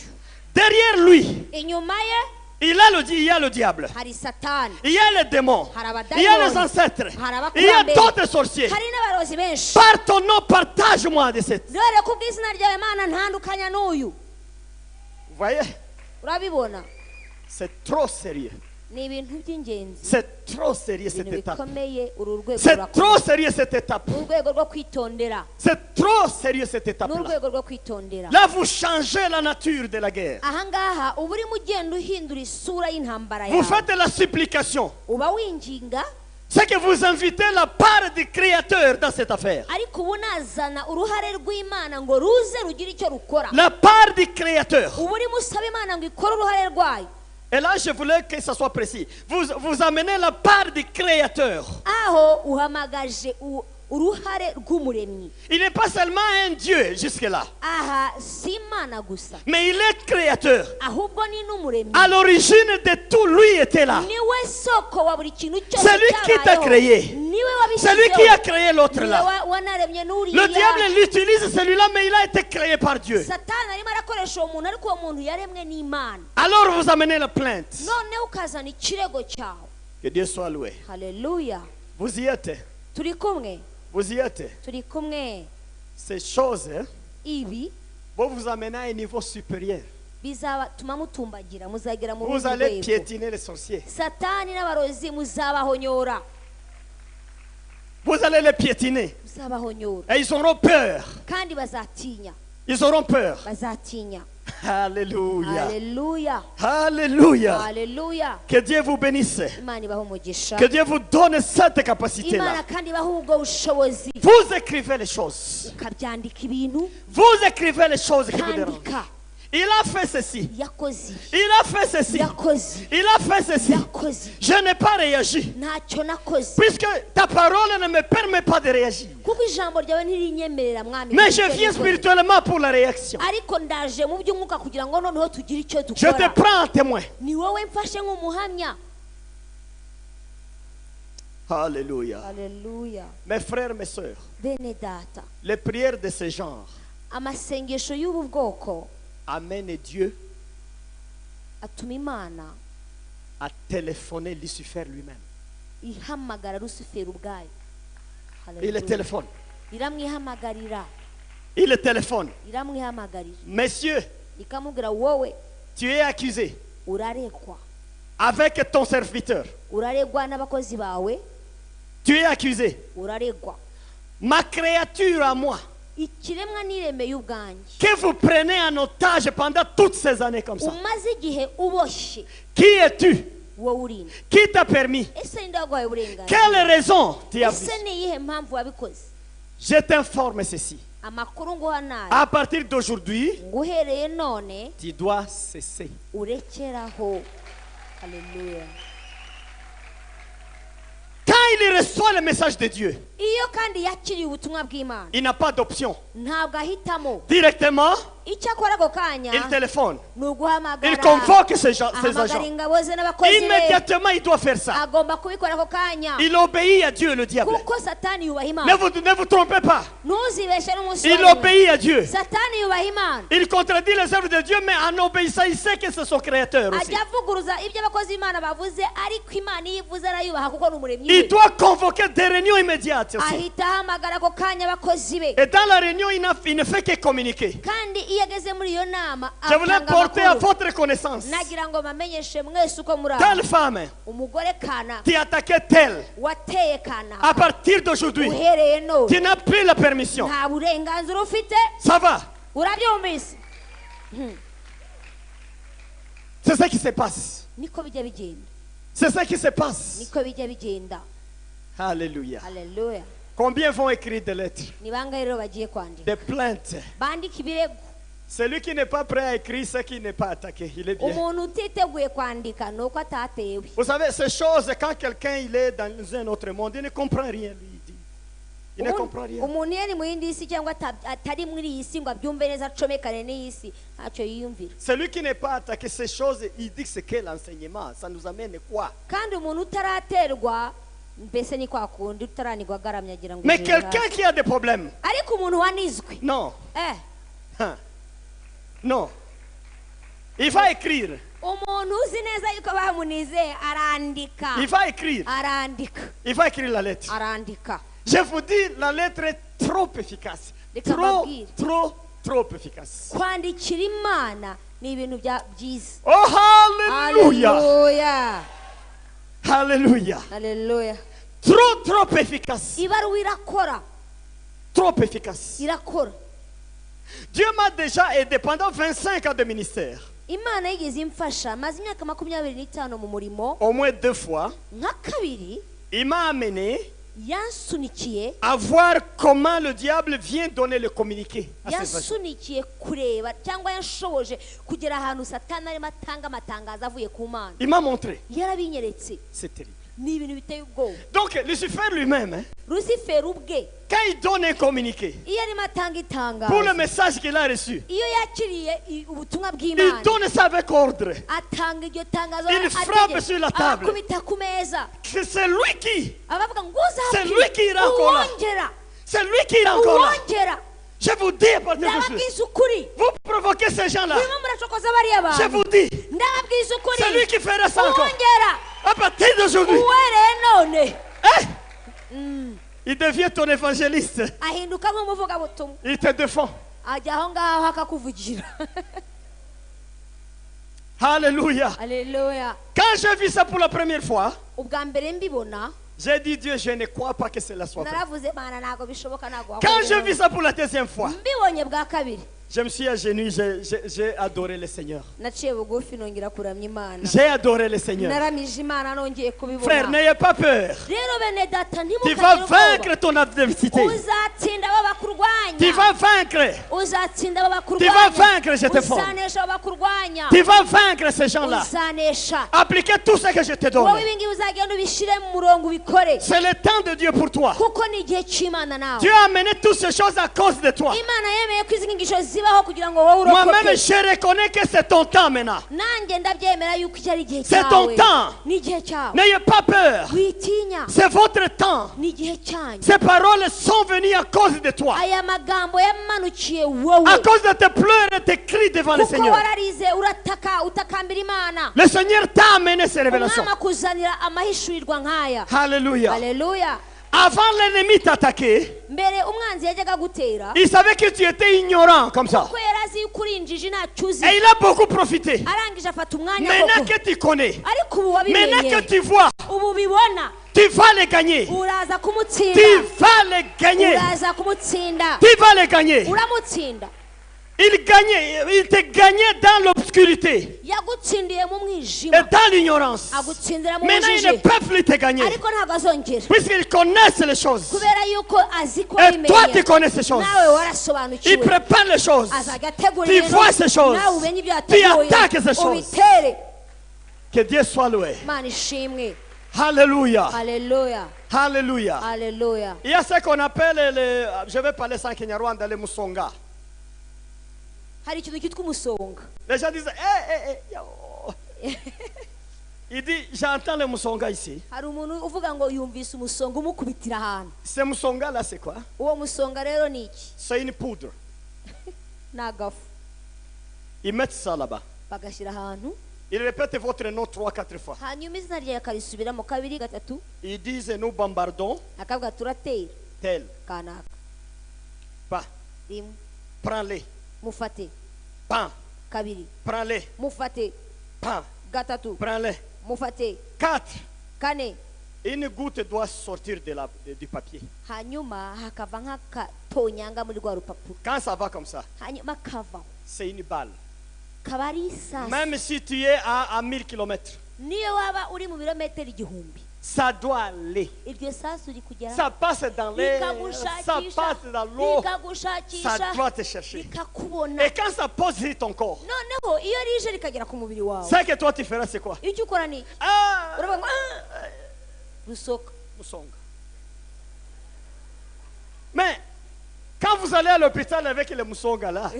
Derrière lui, inyuma ye il y a le diable. hari satani, Il y a les démons. hari Il y a les abadayimoni, ancêtres. hari Il y a abakurambere, d'autres sorciers. hari n'abarozi benshi. Par ton nom, partage-moi de cette. dore ku bw'izina ryawe Mana ntandukanya n'uyu. Vous voyez? Urabibona, C'est trop sérieux. ni ibintu by'ingenzi, C'est trop sérieux cette ibintu étape. bikomeye. Uru rwego C'est rurakomeye. trop sérieux cette étape. Ni urwego rwo kwitondera, C'est trop sérieux cette ni étape-là. urwego rwo kwitondera. Là, vous changez la nature de la guerre. ahangaha uba urimo ugenda uhindura isura y'intambara Vous yawe, faites la supplication. uba winginga, C'est que vous invitez la part du Créateur dans cette affaire. ariko ubu nazana uruhare rw'Imana ngo ruze rugire icyo rukora. La part du Créateur. uba urimo usaba Imana ngo ikore uruhare rwayo. Et là, je voulais que ça soit précis. Vous amenez la part du Créateur. aho uhamagaje uruhare rw'umuremyi. Il n'est pas seulement un Dieu jusque-là, aha si Imana gusa, mais il est Créateur. ahubwo ni n'umuremyi. À l'origine de tout, lui était là. niwe soko wa buri kintu cyose C'est lui qui t'a créé. niwe C'est lui qui a wabishyizeho, créé l'autre niwe là. wanaremye Le n'uriya. diable l'utilise celui-là, mais il a été créé par Dieu. satani arimo arakoresha uwo muntu, ariko uwo muntu yaremwe n'Imana. Alors vous amenez la plainte. noneho ukazana ikirego cyawe. Que Dieu soit loué. haleluya. Vous y êtes. turi kumwe, Vous y êtes. turi kumwe. Ces choses ibi vont vous amener à un niveau supérieur. bizatuma mutumbagira, muzagera mu Vous rundi allez rwego. piétiner les sorciers. satani n'abarozi muzabahonyora, Vous allez les piétiner. muzabahonyora, Et ils auront peur. kandi bazatinya, Ils auront peur. bazatinya. Alléluia. haleluya, Alléluia. haleluya. Que Dieu vous bénisse. Imana ibahe umugisha, Que Dieu vous donne cette capacité-là. Imana kandi ibahe ubwo bushobozi. Vous écrivez les choses. ukabyandika ibintu, Vous écrivez les choses qui vous dérangent. kandika. Il a fait ceci. yakoze, Il a fait ceci. yakoze, Il a fait ceci. yakoze. Je n'ai pas réagi. ntacyo nakoze, Puisque ta parole ne me permet pas de réagir. kuko ijambo ryawe ntirinyemerera mwami. Mais je viens spirituellement pour la réaction. ariko ndaje mu by'umwuka kugira ngo noneho tugire icyo Je te dukora. prends en témoin. ni wowe mfashe nk'umuhamya. Alléluia. haleluya. Mes frères, mes sœurs, bene data, les prières de ce genre amasengesho y'ubu bwoko amènent Dieu atuma Imana à téléphoner Lucifer lui-même. ihamagara Lusiferi ubwayo. Il le téléphone. iramwihamagarira, Il le téléphone. iramwihamagarira, Monsieur, ikamubwira wowe tu es accusé uraregwa, avec ton serviteur. uraregwa n'abakozi bawe, Tu es accusé. uraregwa. Ma créature à moi, ikiremwa niremeye ubwanjye, que vous prenez en otage pendant toutes ces années comme ça. umaze igihe uboshye, Qui es-tu? wowe urinde. Qui t'a permis? ese ninde waguhaye uburenganzira? Quelle raison tu as ese vu? ni iyihe mpamvu wabikoze? Je t'informe ceci. amakuru nguha nayo, À partir d'aujourd'hui, nguhereye none tu dois cesser. urekeraho. haleluya. Quand il reçoit le message de Dieu, iyo kandi yakiriye ubutumwa bw'Imana, il n'a pas d'option. ntabwo ahitamo. Directement, icyo akora ako kanya il téléphone. ni uguhamagara, Il convoque ces ahamagara agents. ingabo ze n'abakozi be. Immédiatement, il doit faire ça. agomba kubikora ako kanya, Il obéit à Dieu, le diable. kuko satani yubaha Ne Imana. ne vous trompez pas. ntuzibeshe n'umunsi Il wa rimwe. obéit à Dieu. satani yubaha Imana, Il contredit les œuvres de Dieu, mais en obéissant, il sait que c'est son créateur aussi. ajya avuguruza ibyo abakozi b'Imana bavuze, ariko Imana iyo ivuze arayubaha kuko ni umuremyi Il we. doit convoquer des réunions immédiates aussi. ahita ahamagara ako kanya abakozi be, Et dans la réunion, il ne fait que communiquer. kandi iyo ageze muri iyo nama Je voulais atanga porter à amakuru. votre connaissance. nagira ngo bamenyeshe mwese uko muri Telle aho, femme umugore kana qui attaquait telle. wateye kana, À partir d'aujourd'hui, uhereye none tu n'as plus la permission. nta burenganzira ufite. Ça va. urabyumvise? C'est ça qui se passe. niko bijya bigenda, C'est ça qui se passe. niko bijya bigenda. Alléluia. haleluya. Combien vont écrire des lettres, ni bangahe rero bagiye kwandika, des plaintes? bandika ibirego? Celui qui n'est pas prêt à écrire, c'est qui n'est pas attaqué. Il est bien. umuntu utiteguye kwandika ni uko atatewe. Vous savez, ces choses, quand quelqu'un il est dans un autre monde, il ne comprend rien, lui. Il ne comprend rien. umuntu iyo ari mu yindi si cyangwa atari muri iyi si ngo abyumve neza acomekane n'iyi si, ntacyo yiyumvira. Celui qui n'est pas attaqué, ces choses, il dit que c'est quel enseignement? Ça nous amène quoi? kandi umuntu utaraterwa, mbese ni kwa kundi utaranigwa agaramye agira ngo Mais ujera. quelqu'un qui a des problèmes, ariko umuntu wanizwe, non. Hein. Non. Il va écrire. umuntu uzi neza yuko bamunize arandika Il va écrire. arandika Il va écrire la lettre. arandika Je vous dis, la lettre est trop efficace. Reka Trop, mbabwire. trop efficace. kwandikira imana ni ibintu byiza. Oh, hallelujah. Haleluya. Hallelujah. Haleluya. Trop efficace. Ibaruwa irakora. Trop efficace. Irakora. Dieu m'a déjà aidé pendant 25 ans de ministère. Imana yigeze imfasha maze imyaka 25 mu murimo. Au moins 2 fois. Nka kabiri. Il m'a amené yansunikiye à voir comment le diable vient donner le communiqué à ses agents. yansunikiye kureba cyangwa yanshoboje kugera ahantu satani arimo atanga amatangazo avuye ku Mana. Il m'a montré. Yarabinyeretse. C'est terrible. Ni ibintu biteye ubwoba. Donc Lucifer lui-même, hein, Lucifer ubwe quand il donne un communiqué iyo arimo atanga itangazo pour le message qu'il a reçu, iyo yakiriye ubutumwa il bw'Imana donne ça avec ordre. atanga iryo tangazo Il frappe sur la table. akubita ku meza Que c'est lui qui, abavuga ngo c'est lui qui ira encore là. uwongera C'est lui qui ira encore là. uwongera Je vous dis à partir de ce ndababwiza ukuri vous provoquez ces gens-là. urimo muracokoza bariya Je bantu vous dis, ndababwiza ukuri c'est lui qui fera ça encore. uwongera À partir d'aujourd'hui, uwereye none il devient ton évangéliste. ahinduka nk'umuvugabutumwa Il te défend. ajya aho ngaho akakuvugira. Alléluia. Alléluia. Quand j'ai vu ça pour la première fois, ubwa mbere mbibona j'ai dit, Dieu, je ne crois pas que cela soit vrai. naravuze Mana ntabwo bishoboka ntabwo Quand j'ai vu ça pour la deuxième fois, mbibonye bwa kabiri je me suis agenouillé, j'ai adoré le Seigneur. naciye bugufi nongera kuramya Imana J'ai adoré le Seigneur. naramije Imana nongeye Frère, kubibona. n'ayez pas peur. Rero bene data Tu vas ntimukagire vaincre ubwoba ton adversité. uzatsinda abo bakurwanya Tu vas vaincre. uzatsinda abo Tu vas bakurwanya vaincre, je te forme. uzanesha abo bakurwanya Tu vas vaincre ces gens-là. uzanesha Appliquez tout ce que je te donne. wowe ibingibi uzagenda ubishyire mu murongo ubikore C'est le temps de Dieu pour toi. kuko ni igihe cy'Imana nawe. Dieu a amené toutes ces choses à cause de toi. Imana yemeye ko izi nyigisho zibaho kugira ngo wowe Moi-même, urokoke. je reconnais que c'est ton temps maintenant. nanjye ndabyemera yuko iki ari igihe C'est ton cyawe temps. ni igihe cyawe N'ayez pas peur. witinya C'est votre temps. ni igihe cyanyu. Ces paroles sont venues à cause de toi. aya magambo yamanukiye wowe À cause de tes pleurs et tes cris devant le kuko Seigneur. wararize urataka utakambira Imana Le Seigneur t'a amené ces révélations. umwami akuzanira amahishurirwa nk'aya. Alléluia. Haleluya. Avant l'ennemi t'attaquer, mbere umwanzi yajyaga gutera il savait que tu étais ignorant comme ça. kuko yari azi yuko uri injiji ntacyo uzi Et il a beaucoup profité. arangije afata umwanya Maintenant koko que tu connais, ariko ubu maintenant wabimenye que tu vois, ubu bibona tu vas les gagner. uraza kumutsinda Tu vas les gagner. uraza kumutsinda Tu vas les gagner. uramutsinda. Il te gagnait dans l'obscurité yagutsindiye mu et mwijima dans l'ignorance. agutsindira mu Maintenant, il ne bujiji peut plus te gagner. ariko ntabwo azongera Puisqu'ils connaissent les choses. kubera yuko azi ko Et toi, tu abimenye connais ces choses. nawe Il warasobanukiwe prépare les choses. azajya ategura Tu vois ces choses. nawe umenye ibyo Tu yateguye attaques ces choses. ubitere. Que Dieu soit loué. Imana ishimwe. Alléluia. Haleluya. Alléluia. Haleluya. Il y a ce qu'on appelle les... Je vais parler sans Kenyarwanda, les Musonga. hari ikintu cyitwa umusonga. Les gens disent, yo. Il dit, j'entends les Musonga ici. hari umuntu uvuga ngo yumvise umusonga umukubitira ahantu. Ces Musonga là, c'est quoi? uwo musonga rero ni iki? C'est une poudre. ni agafu Ils mettent ça là-bas. bagashyira ahantu Ils répètent votre nom 3-4 fois. hanyuma izina ryawe akarisubiramo kabiri gatatu Ils disent, nous bombardons akavuga turatera tel. kanaka Pas. rimwe Prends-les. mufate Pan. kabiri Prends-les. mufate Pan. gatatu Prends-les. mufate 4. kane Une goutte doit sortir du papier. hanyuma hakava nk'akatonyanga muri rwa rupapuro Quand ça va comme ça, hanyuma kavaho c'est une balle. kaba ari isasu. Même si tu es à 1000 km, niyo waba uri mu birometero 1000 ça doit aller. iryo sasu rikugera Ça passe dans l'air, ça passe dans l'eau, ça rikagushakisha doit te chercher. rikakubona. Et quand ça pose sur ton corps, noneho iyo rije rikagera ku mubiri wawe ce que toi tu feras, c'est quoi? icyo ukora ni Ah! uravuga ngo rusoka. Musonga. Mais quand vous allez à l'hôpital avec les Musonga là,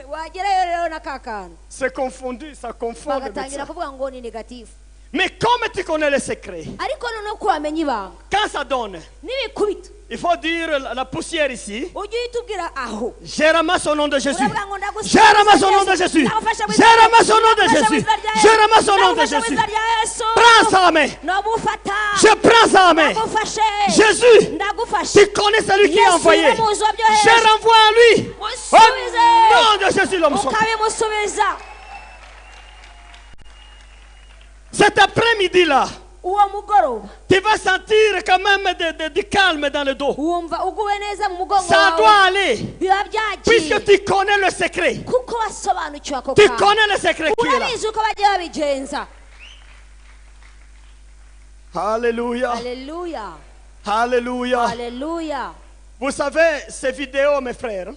wagerayo rero na kakana c'est confondu, ça confond le bagatangira médecin. kuvuga ngo ni negative. Mais comme tu connais le secret, ariko noneho ko wamenya ibanga quand ça donne, n'ibikubita il faut dire la poussière ici. ujye uhita ubwira aho Je ramasse au nom de Jésus. uravuga ngo ndagusaba Je ramasse au nom de Jésus. Je ramasse au nom de Jésus. Je ramasse au nom de Jésus. Prends ça à la main. ndagufata Je prends ça à la main. ndagufashe Jésus, ndagufashe tu connais celui qui est envoyé. Je renvoie à lui. Au nom de Jésus, l'homme sauve. ukabimusubiza Cet après-midi-là, uwo mugoroba tu vas sentir quand même du calme dans le dos. wumva uguwe neza mu mugongo Ça doit wawe aller. biba byagiye Puisque tu connais le secret. kuko wasobanukiwe ako Tu kantu connais le secret qui est là. urabizi uko bagiye babigenza Alléluia. haleluya Alléluia. haleluya Vous savez, ces vidéos, mes frères,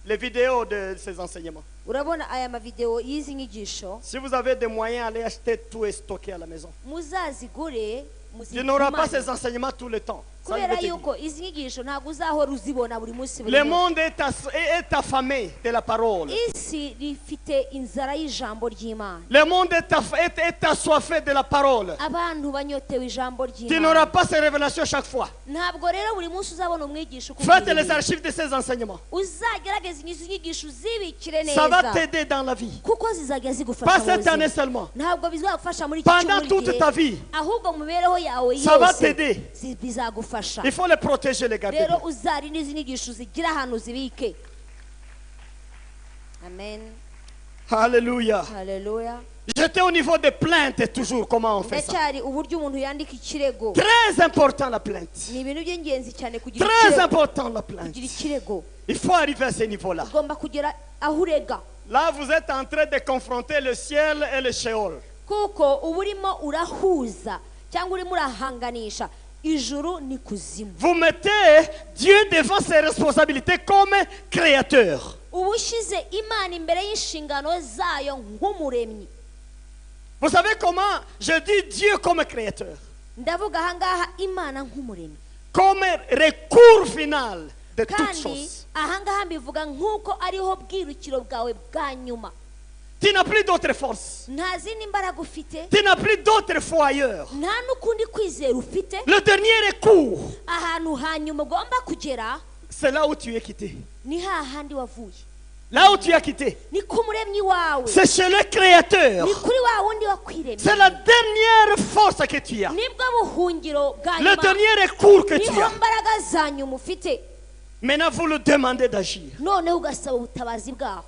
les vidéos de ces enseignements. urabona aya mavideo y'izi nyigisho Si vous avez des moyens, allez acheter tout et stocker à la maison. muzazigure Tu n'auras pas muzigumane ces enseignements tout le temps. Ça, je vais kubera te dire. yuko izi nyigisho ntabwo uzahora uzibona buri munsi buri Le munsi. monde est affamé de la parole. isi rifite inzara y'ijambo ry'imana Le monde est assoiffé de la parole. abantu banyotewe ijambo Tu ry'imana n'auras pas ces révélations chaque fois. ntabwo rero buri munsi uzabona umwigisha Faites les ukubwira archives de ces enseignements. uzagerageza izi nyigisho uzibikire Ça va neza t'aider dans la vie. kuko zizajya Pas zigufasha mu cette année buzima seulement. ntabwo bizagufasha muri iki Pendant cyumweru toute ta vie. ahubwo mu mibereho yawe Ça va yose t'aider. bizagufasha Il faut les protéger, les garder. rero uzarinde izi nyigisho zigira ahantu zibike amen Alléluia. haleluya J'étais au niveau des plaintes toujours. Comment on fait ça? ndacyari uburyo umuntu yandika ikirego Très important la plainte. ni ibintu by'ingenzi cyane kugira Très ikirego important la plainte. kugira ikirego Il faut arriver à ce niveau-là. ugomba kugera aho urega Là, vous êtes en train de confronter le ciel et le Sheol. kuko uba urimo urahuza cyangwa urimo urahanganisha ijuru ni kuzimu Vous mettez Dieu devant ses responsabilités comme créateur. uba ushyize imana imbere y'inshingano zayo nk'umuremyi Vous savez comment je dis Dieu comme créateur? ndavuga ahangaha imana nk'umuremyi Comme recours final de toutes kandi choses. ahangaha mbivuga nk'uko ariho bwirukiro bwawe bwa nyuma Tu n'as plus d'autre force. nta zindi mbaraga ufite Tu n'as plus d'autre foi ailleurs. nta n'ukundi kwizera ufite Le dernier recours, ahantu hanyuma ugomba kugera c'est là où tu es quitté. ni hahandi wavuye Là où tu as quitté, ni ku muremyi wawe c'est chez le créateur. ni kuri wa wundi wakwiremye C'est la dernière force que tu as. nibwo buhungiro bwa Le nyuma dernier recours que tu niho as. mbaraga za nyuma ufite Maintenant, vous le demandez d'agir. noneho ugasaba ubutabazi bwaho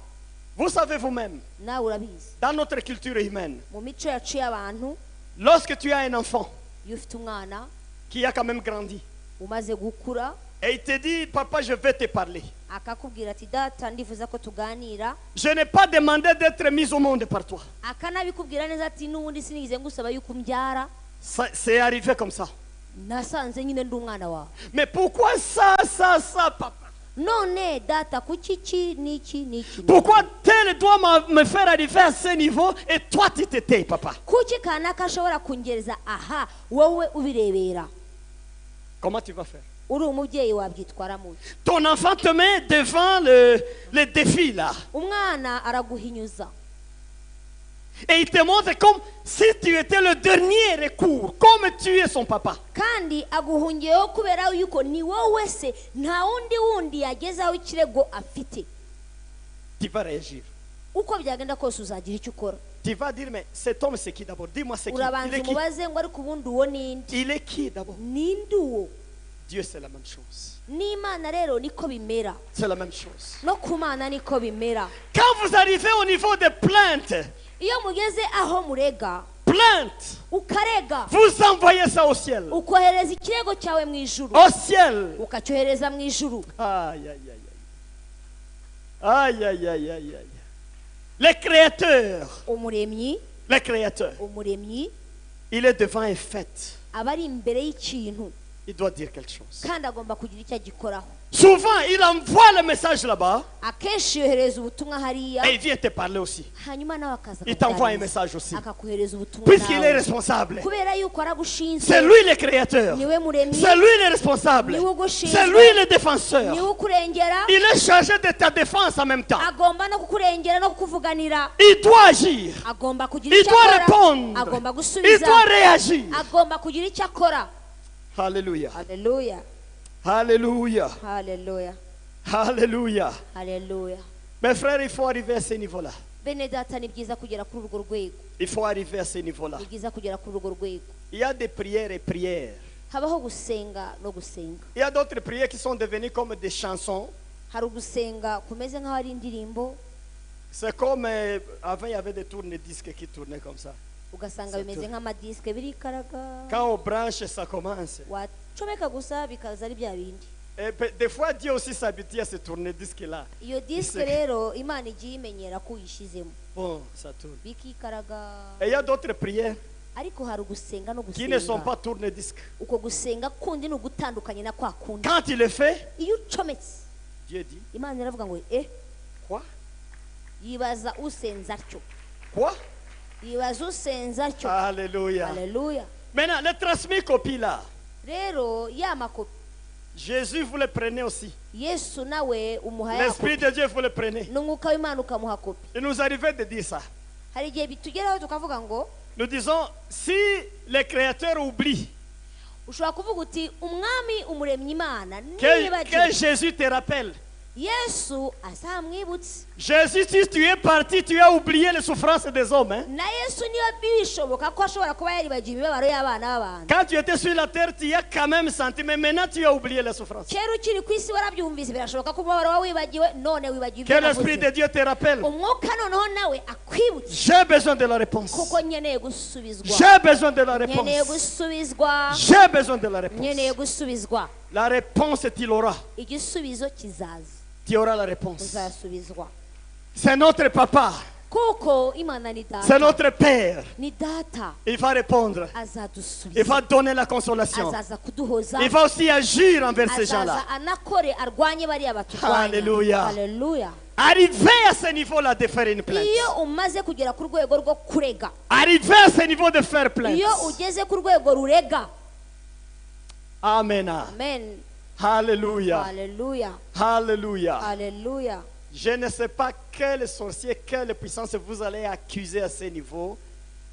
Vous savez vous-même, nawe urabizi dans notre culture humaine, mu mico yacu y'abantu lorsque tu as un enfant iyo ufite umwana qui a quand même grandi, umaze gukura et il te dit, papa, je vais te parler. akakubwira ati data ndifuza ko tuganira Je n'ai pas demandé d'être mis au monde par toi. akanabikubwira neza ati n'ubundi sinigeze ngusaba yuko umbyara C'est arrivé comme ça. nasanze nyine ndi umwana wawe Mais pourquoi ça, papa? none data kuki iki n'iki n'iki Pourquoi tel doit me faire arriver à ce niveau et toi tu t'étais, papa? kuki kanaka ashobora kungereza aha wowe ubirebera Comment tu vas faire? uri umubyeyi wabyitwaramo Ton enfant te met devant le défi là. umwana araguhinyuza Et il te montre comme si tu étais le dernier recours, comme tu es son papa. kandi aguhungiyeho kubera yuko ni wowe se nta wundi wundi yagezaho ikirego afite Tu vas réagir. uko byagenda kose uzagira icyo ukora Tu vas dire, mais cet homme c'est qui d'abord? Dis-moi c'est qui. Il urabanza est qui? umubaze ngo ariko ubundi uwo ninde Il est qui d'abord? ninde uwo Dieu c'est la même chose. n'imana rero niko bimera C'est la même chose. no ku mana niko bimera Quand vous arrivez au niveau des plaintes, iyo mugeze aho murega plainte, ukarega vous envoyez ça au ciel. ukohereza ikirego cyawe mu ijuru Au ciel. ukacyohereza mu ijuru Aïe, aïe, aïe, aïe. Aïe, aïe, aïe, aïe, aïe. Le créateur, umuremyi le créateur, umuremyi il est devant un fait. aba ari imbere y'ikintu il doit dire quelque chose. kandi agomba kugira icyo agikoraho. Souvent, il envoie le message là-bas akenshi yohereza ubutumwa hariya, et il vient te parler aussi. hanyuma nawe akaza Il t'envoie un akakuganiriza, message aussi. akakohereza ubutumwa Puisqu'il est nawe. responsable. kubera yuko aragushinzwe, C'est lui le créateur. niwe muremyi, C'est lui le responsable. niwe ugushinzwe, C'est lui le défenseur. niwe ukurengera, Il est chargé de ta défense en même temps. agomba no kukurengera no kukuvuganira, Il doit agir. agomba kugira Il icyo doit akora, répondre. agomba Il gusubiza, doit réagir. agomba kugira icyo akora. Alléluia. Haleluya, Alléluia. haleluya, Alléluia. haleluya. Mes frères, il faut arriver à ce niveau-là. Bene data, ni byiza kugera kuri urwo rwego, Il faut arriver à ce niveau-là. ni byiza kugera kuri urwo rwego. Il y a des prières et prières. Habaho gusenga no gusenga. Il y a d'autres prières qui sont devenues comme des chansons. Hari ugusenga kumeze nk'aho ari indirimbo, C'est comme avant il y avait des tourne-disques qui tournaient comme ça. ugasanga bimeze nk'amadisike birikaraga, Quand on branche, ça commence. wacomeka gusa bikaza ari bya bindi. Et des fois, Dieu aussi s'habitue à ce tourne-disque-là. Iyo disike rero Imana igiye imenyera ko uyishyizemo, Bon, ça tourne. bikikaraga. Et il y a d'autres prières Ariko hari ugusenga no qui ne sont gusenga, pas tourne-disques. uko gusenga kundi ni ugutandukanye na kwa kundi. Quand il le fait, Iyo ucometse, Dieu dit, Imana iravuga ngo quoi? yibaza usenza atyo, Quoi? yibaza usenza atyo. Alléluia. Haleluya. Maintenant, le transmis copie là. Rero ya makopi, Jésus, vous le prenez aussi. Yesu nawe umuha ya L'Esprit kopi, de Dieu, vous le prenez. n'umwuka w'Imana ukamuha kopi. Il nous arrivait de dire ça. Hari igihe bitugeraho tukavuga ngo, Nous disons, si le Créateur oublie ushobora kuvuga uti umwami umuremyi Imana que nibagiwe, Jésus te rappelle. Yesu azamwibutse. Jésus, si tu es parti, tu as oublié les souffrances des hommes. Hein? Na Yesu niba bishoboka ko ashobora kuba yaribagiwe imibabaro y'abana b'abantu. Quand tu étais sur la terre, tu as quand même senti, mais maintenant tu as oublié les souffrances. Kera ukiri ku isi warabyumvise, birashoboka ko umubabaro wawe wibagiwe, none wibagiwe Que ibyo l'Esprit de navuze. Dieu te rappelle. Umwuka noneho nawe akwibutse, J'ai besoin de la réponse. kuko nkeneye gusubizwa, J'ai besoin de la nkeneye réponse. gusubizwa, J'ai besoin de la nkeneye réponse. gusubizwa. La réponse, tu l'auras. Igisubizo kizaza, Tu auras la réponse. uzasubizwa, C'est notre papa. kuko Imana ni C'est data, notre Père. ni data. Il va répondre. Il Azadusubiza, va donner la consolation. azaza kuduhoza, Il va aussi agir envers ces gens-là. azaza anakore arwanye bariya baturwanya. Hallelujah. Haleluya. Arriver à ce niveau-là de faire une plainte. Iyo umaze kugera ku rwego rwo kurega, Arriver à ce niveau de faire plainte. iyo ugeze ku rwego rurega, Amen. amen, Alléluia. haleluya, Alléluia. haleluya. Je ne sais pas quel sorcier, quelle puissance vous allez accuser à ce niveau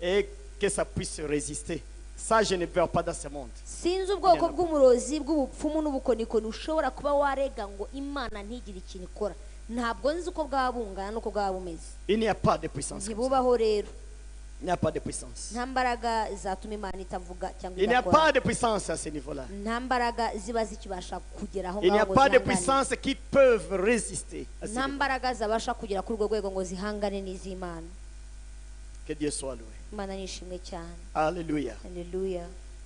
et que ça puisse résister. Ça, je ne veux pas dans ce monde. Sinzi ubwoko bw'umurozi bw'ubupfumu n'ubukonikoni ushobora kuba warega ngo Imana ntigire ikintu ikora. Ntabwo nzi uko bwaba bungana n'uko bwaba bumeze. Il n'y a pas de puissance. Ntibubaho rero, Il n'y a pas de puissance. nta mbaraga zatuma Imana itavuga cyangwa Il n'y a idakora. pas de puissance à ce niveau-là. Nta mbaraga ziba zikibasha kugera aho Il n'y a ngaho ngo pas de zihangane. puissance qui peuvent résister à ce Nta niveau. mbaraga zabasha kugera kuri urwo rwego ngo zihangane n'iz'Imana. Que Dieu soit loué. Imana nishimwe cyane. Alléluia. Haleluya.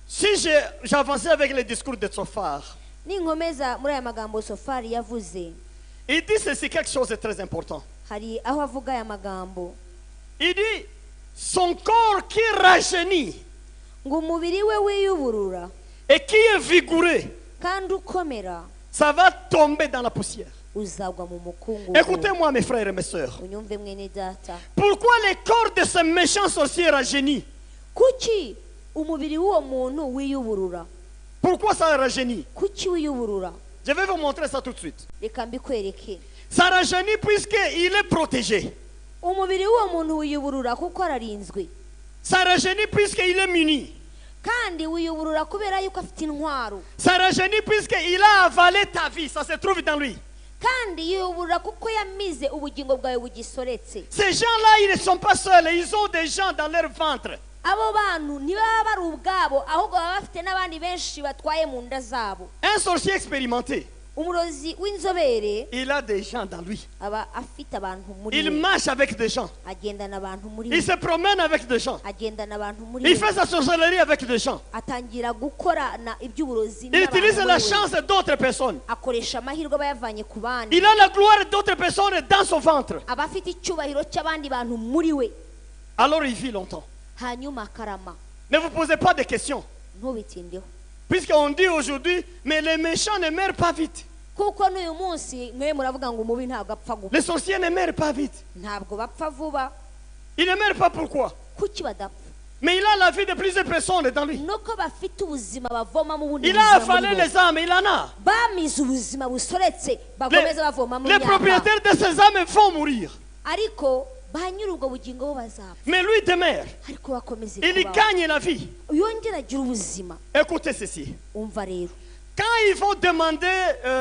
Si j'avançais avec le discours de Sophar, Ninkomeza muri aya magambo Sofari yavuze, il dit ceci, quelque chose de très important. hari aho avuga aya magambo Il dit, son corps qui rajeunit ngo umubiri we wiyuburura et qui est vigoureux, kandi ukomera ça va tomber dans la poussière. uzagwa mu mukungugu. Écoutez-moi mes frères et mes sœurs. Unyumve mwene data, Pourquoi le corps de ce méchant sorcier rajeunit? kuki umubiri w'uwo muntu wiyuburura? Pourquoi ça rajeunit? Kuki wiyuburura? Je vais vous montrer ça tout de suite. Reka mbikwereke. Ça rajeunit puisqu'il est protégé. Umubiri w'uwo muntu wiyuburura kuko ararinzwe, Ça rajeunit puisqu'il est muni. kandi wiyuburura kubera yuko afite intwaro, Ça rajeunit puisqu'il a avalé ta vie. Ça se trouve dans lui. kandi yiyuburura kuko yamize ubugingo bwawe bugisoretse. Ces gens-là, ils ne sont pas seuls. Ils ont des gens dans leur ventre. Abo bantu ntibaba bari ubwabo, ahubwo baba bafite n'abandi benshi batwaye mu nda zabo. Un sorcier expérimenté, Umurozi w'inzobere il a des gens dans lui. aba afite abantu muri Il we, marche avec des gens. agendana abantu muri Il we, se promène avec des gens. agendana abantu muri Il we, fait sa sorcellerie avec des gens. atangira gukorana iby'uburozi Il utilise n'abantu la muri we. chance d'autres personnes. Akoresha amahirwe aba yavanye ku bandi, Il a la gloire d'autres personnes dans son ventre. aba afite icyubahiro cy'abandi bantu muri we, Alors il vit longtemps. hanyuma akarama. Ne vous posez pas de questions. Ntubitindeho. Puisqu'on dit aujourd'hui, mais les méchants ne meurent pas vite. kuko n'uyu munsi mwe muravuga ngo umubi ntabwo apfa gupfa, Les sorciers ne meurent pas vite. ntabwo bapfa vuba. Ils ne meurent pas pourquoi? Kuki badapfa? Mais il a la vie de plusieurs personnes dans lui. nuko bafite ubuzima bavoma mu bundi Il a buzima muri affalé bo. les âmes, il en a. bamize ubuzima busoretse bagomeza bavoma mu Les myaka, propriétaires de ces âmes vont mourir. ariko ba nyiri ubwo bugingo bo bazapfa, Mais lui demeure. ariko bakomeze Il y kubaho, gagne la vie. yongera agira ubuzima. Écoutez ceci. Umva rero, Quand ils vont demander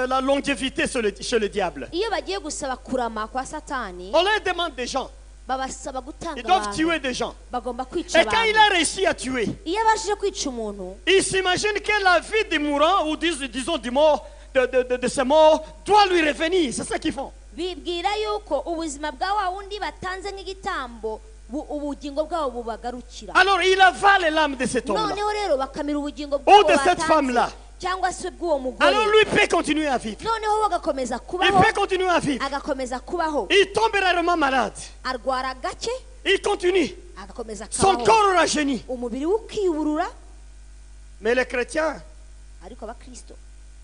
la longévité chez le diable, iyo bagiye gusaba kurama kwa satani on leur demande des gens. babasaba gutanga Ils doivent abantu, tuer des gens. bagomba kwica Et quand il abantu. a réussi à tuer, Iyo abashije kwica umuntu, il s'imagine que la vie du mourant, ou disons du mort, de ce mort, doit lui revenir. C'est ça qu'ils font. bibwira yuko ubuzima bwa wa wundi batanze nk'igitambo ubugingo bwabo bubagarukira. Alors il avale l'âme de cet homme-là. Noneho rero bakamira ubugingo Ou bwabo de cette batanze, femme-là. cyangwa se bw'uwo mugore. Alors lui peut continuer à vivre. Noneho we agakomeza Il kubaho, peut continuer à vivre. agakomeza kubaho, Il tombe rarement malade. arwara gake, Il continue. agakomeza Son akabaho, corps rajeunit. umubiri we ukiburura. Mais les chrétiens, Ariko abakristo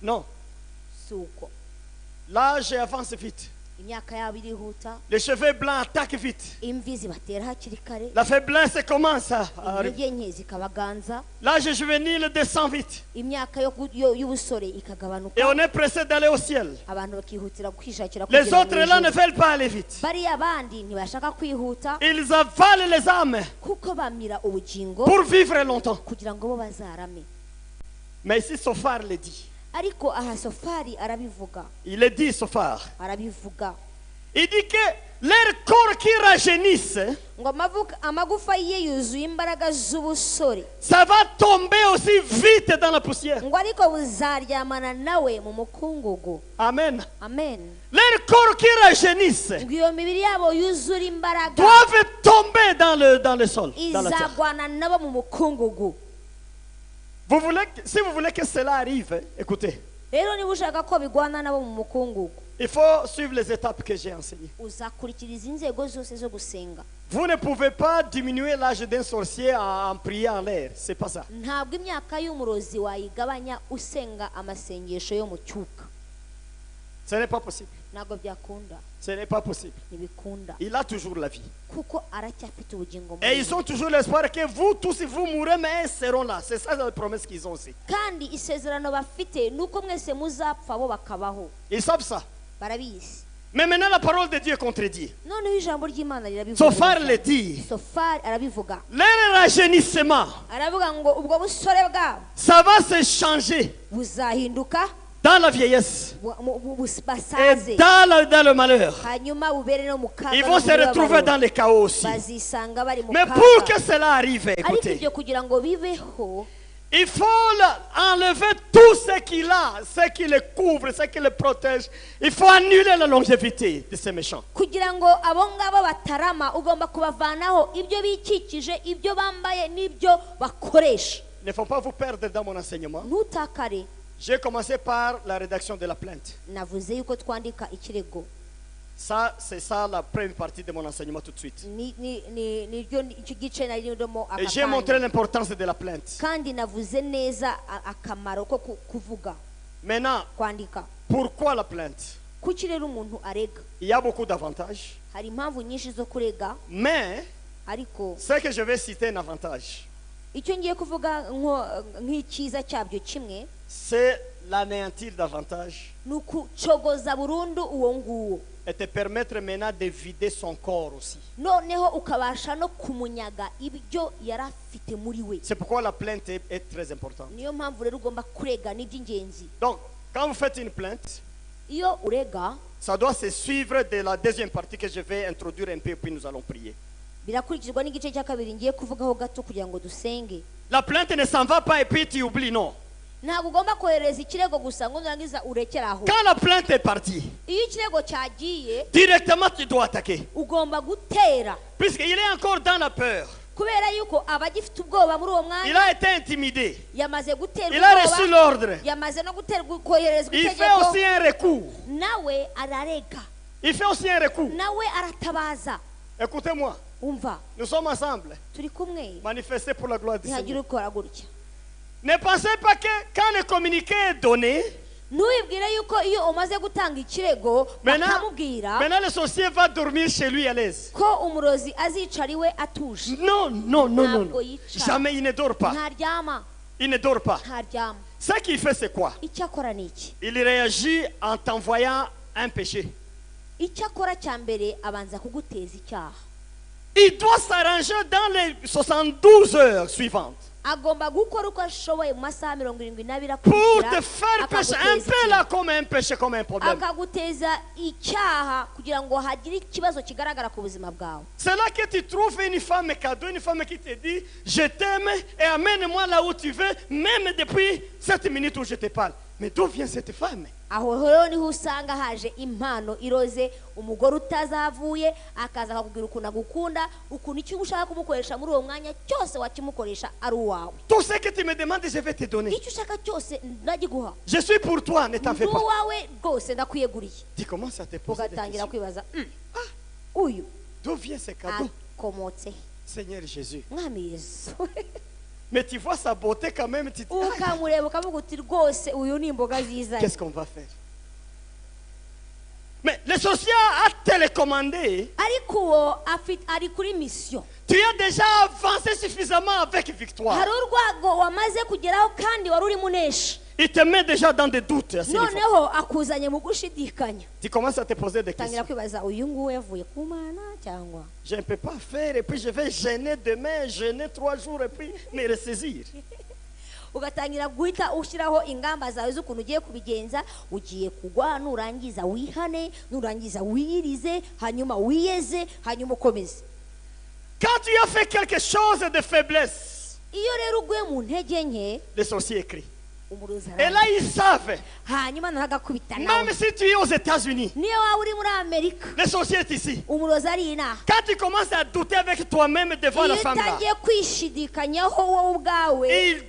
non. si uko, L'âge avance vite. imyaka yabo irihuta, Les cheveux blancs attaquent vite. imvi zibatera hakiri kare, La faiblesse commence à arriver. intege nke zikabaganza, L'âge juvénile descend vite. imyaka y'ubusore Et ikagabanuka, on est pressé d'aller au ciel. abantu bakihutira kwishakira Les kugera mu autres là ne ijuru. veulent pas aller vite. Bariya bandi ntibashaka kwihuta Ils avalent les âmes kuko bamira ubugingo pour vivre longtemps. kugira ngo bo bazarame. Mais ici, Sophar le dit. Ariko aha Sofari arabivuga, Il le dit, Sophar. arabivuga Il dit que leur corps qui rajeunissent, ngo amagufa ye yuzuye imbaraga z'ubusore, ça va tomber aussi vite dans la poussière. ngo ariko buzaryamana nawe mu mukungugu. Amen. Amen. Leurs corps qui rajeunissent ngo iyo mibiri yabo yuzura imbaraga doivent tomber dans le sol, dans la terre. izagwana nabo mu mukungugu. Si vous voulez que cela arrive, écoutez, rero niba ushaka ko bigwana nabo mu mukungugu, il faut suivre les étapes que j'ai enseignées. uzakurikiriza inzego zose zo gusenga. Vous ne pouvez pas diminuer l'âge d'un sorcier en priant en l'air. C'est pas ça. Ntabwo imyaka y'umurozi wayigabanya usenga amasengesho yo mu cyuka. Ce n'est pas possible. Ntabwo byakunda, Ce n'est pas possible. ntibikunda, Il a toujours la vie. kuko aracyafite ubugingo Et muri ils we. ont toujours l'espoir que vous tous, si vous mourrez, mais ils seront là. C'est ça la promesse qu'ils ont aussi. Kandi isezerano bafite nuko mwese muzapfa bo bakabaho. Ils savent ça. Barabizi. Mais maintenant, la parole de Dieu est contredite. Noneho ijambo ry'Imana rirabivuga. Sophar le dit. Sofari arabivuga, Leur rajeunissement, aravuga ngo ubwo busore bwabo ça va se changer buzahinduka dans la vieillesse basaze, et dans le malheur. hanyuma bubere no mu kaga Ils no vont mu se retrouver mibabaro. dans le chaos aussi. Bazisanga bari mu Mais kaga. pour que cela arrive, Ariko écoutez, ibyo kugira ngo bibeho, il faut enlever tout ce qu'il a, ce qui le couvre, ce qui le protège. Il faut annuler la longévité de ces méchants. kugira ngo abo ngabo batarama ugomba kubavanaho ibyo bikikije, ibyo bambaye n'ibyo bakoresha. Il ne faut pas vous perdre dans mon enseignement. Ntutakare. J'ai commencé par la rédaction de la plainte. Navuze yuko twandika ikirego. Ça, c'est ça la première partie de mon enseignement tout de suite. Icyo gice nari ndimo Et j'ai montré l'importance de la plainte. kandi navuze neza akamaro ko kuvuga, Maintenant, kwandika. pourquoi la plainte? Kuki rero umuntu arega? Il y a beaucoup d'avantages. Hari impamvu nyinshi zo kurega, Mais ariko ce que je vais citer un avantage, icyo ngiye kuvuga nk'icyiza cyabyo kimwe c'est l'anéantir davantage ni ukucogoza burundu uwo nguwo, et te permettre maintenant de vider son corps aussi. noneho ukabasha no kumunyaga ibyo yari afite muri we. C'est pourquoi la plainte est très importante. Niyo mpamvu rero ugomba kurega n'iby'ingenzi. Donc, quand vous faites une plainte, Iyo urega ça doit se suivre de la deuxième partie que je vais introduire un peu, puis nous allons prier. birakurikizwa n'igice cya kabiri ngiye kuvugaho gato kugira ngo dusenge. La plainte ne s'en va pas et puis tu oublies, non. Ntabwo ugomba kohereza ikirego gusa ngo nurangiza urekere aho. Quand la plainte est partie, Iyo ikirego cyagiye directement tu dois attaquer. ugomba gutera, Puisqu'il est encore dans la peur. kubera yuko aba agifite ubwoba muri uwo Il mwanya, a été intimidé. yamaze guterwa Il a reçu ubwoba, l'ordre. yamaze no koherezwa Il fait itegeko, aussi un recours. nawe ararega, Il fait aussi un recours. nawe aratabaza. Écoutez-moi, Umva, nous sommes ensemble. turi kumwe, Manifestez pour la gloire du ntihagire Seigneur. ukora gutya. Ne pensez pas que quand le communiqué est donné, ntiwibwire yuko iyo umaze gutanga ikirego bakamubwira maintenant le sorcier va dormir chez lui à l'aise. ko umurozi azicara iwe atuje. Non, non, non, non, Ntabwo non. yicara. Jamais il ne dort pas. Ntaryama. Il ne dort pas. Ntaryama. Ce qu'il fait, c'est quoi? icyo akora ni iki? Il réagit en t'envoyant un péché. icyo akora cya mbere abanza kuguteza icyaha. Il doit s'arranger dans les 72 heures suivantes agomba gukora uko ashoboye mu masaha 72 pour akurikira te faire pécher un peu là comme un péché, comme un problème. akaguteza icyaha kugira ngo hagire ikibazo kigaragara ku buzima bwawe. C'est là que tu trouves une femme cadeau, une femme qui te dit je t'aime et amène-moi là où tu veux, même depuis cette minute où je te parle. Mais d'où vient cette femme? aho rero niho usanga haje impano iroze, umugore utazavuye akaza akakubwira ukuntu agukunda, ukuntu icyo ushaka kumukoresha muri uwo mwanya cyose wakimukoresha ari uwawe. Tout ce que tu me demandes, je vais te donner. icyo ushaka cyose ndagiguha. Je suis pour toi, ne t'en fais ndi pas. uwawe rwose ndakwiyeguriye. Tu commences à te poser des ugatangira questions. kwibaza uyu D'où vient ce cadeau? akomotse Seigneur Jésus. mwami Yesu. Mais tu vois sa beauté quand même, tu te dis, ah, ukamureba ukavuga uti rwose uyu ni imboga zizanye. qu'est-ce qu'on va faire? Mais le sorcier a télécommandé. ariko uwo ari kuri misiyo. Tu as déjà avancé suffisamment avec victoire. hari urwago wamaze kugeraho kandi wari uri munesha. Il te met déjà dans des doutes. À ce niveau. noneho akuzanye mu gushidikanya. Tu commences à te poser des tangira questions. kwibaza uyu nguyu yavuye ku Mana cyangwa Je ne peux pas faire et puis je vais gêner demain, gêner 3 jours et puis me ressaisir. ugatangira guhita ushyiraho ingamba zawe z'ukuntu ugiye kubigenza. ugiye kugwa, nurangiza wihane, nurangiza wiyirize, hanyuma wiyeze, hanyuma ukomeze. Quand tu as fait quelque chose de faiblesse, iyo rero uguye mu ntege nke, le sorcier écrit. umurozi Et là, ils savent, hanyuma nagakubita nawe. même si tu es aux États-Unis, niyo waba uri muri Amerika, le sorcier est ici. umurozi ari inaha. Quand tu commences à douter avec toi-même devant iyo la femme là, utangiye kwishidikanyaho wowe ubwawe, elle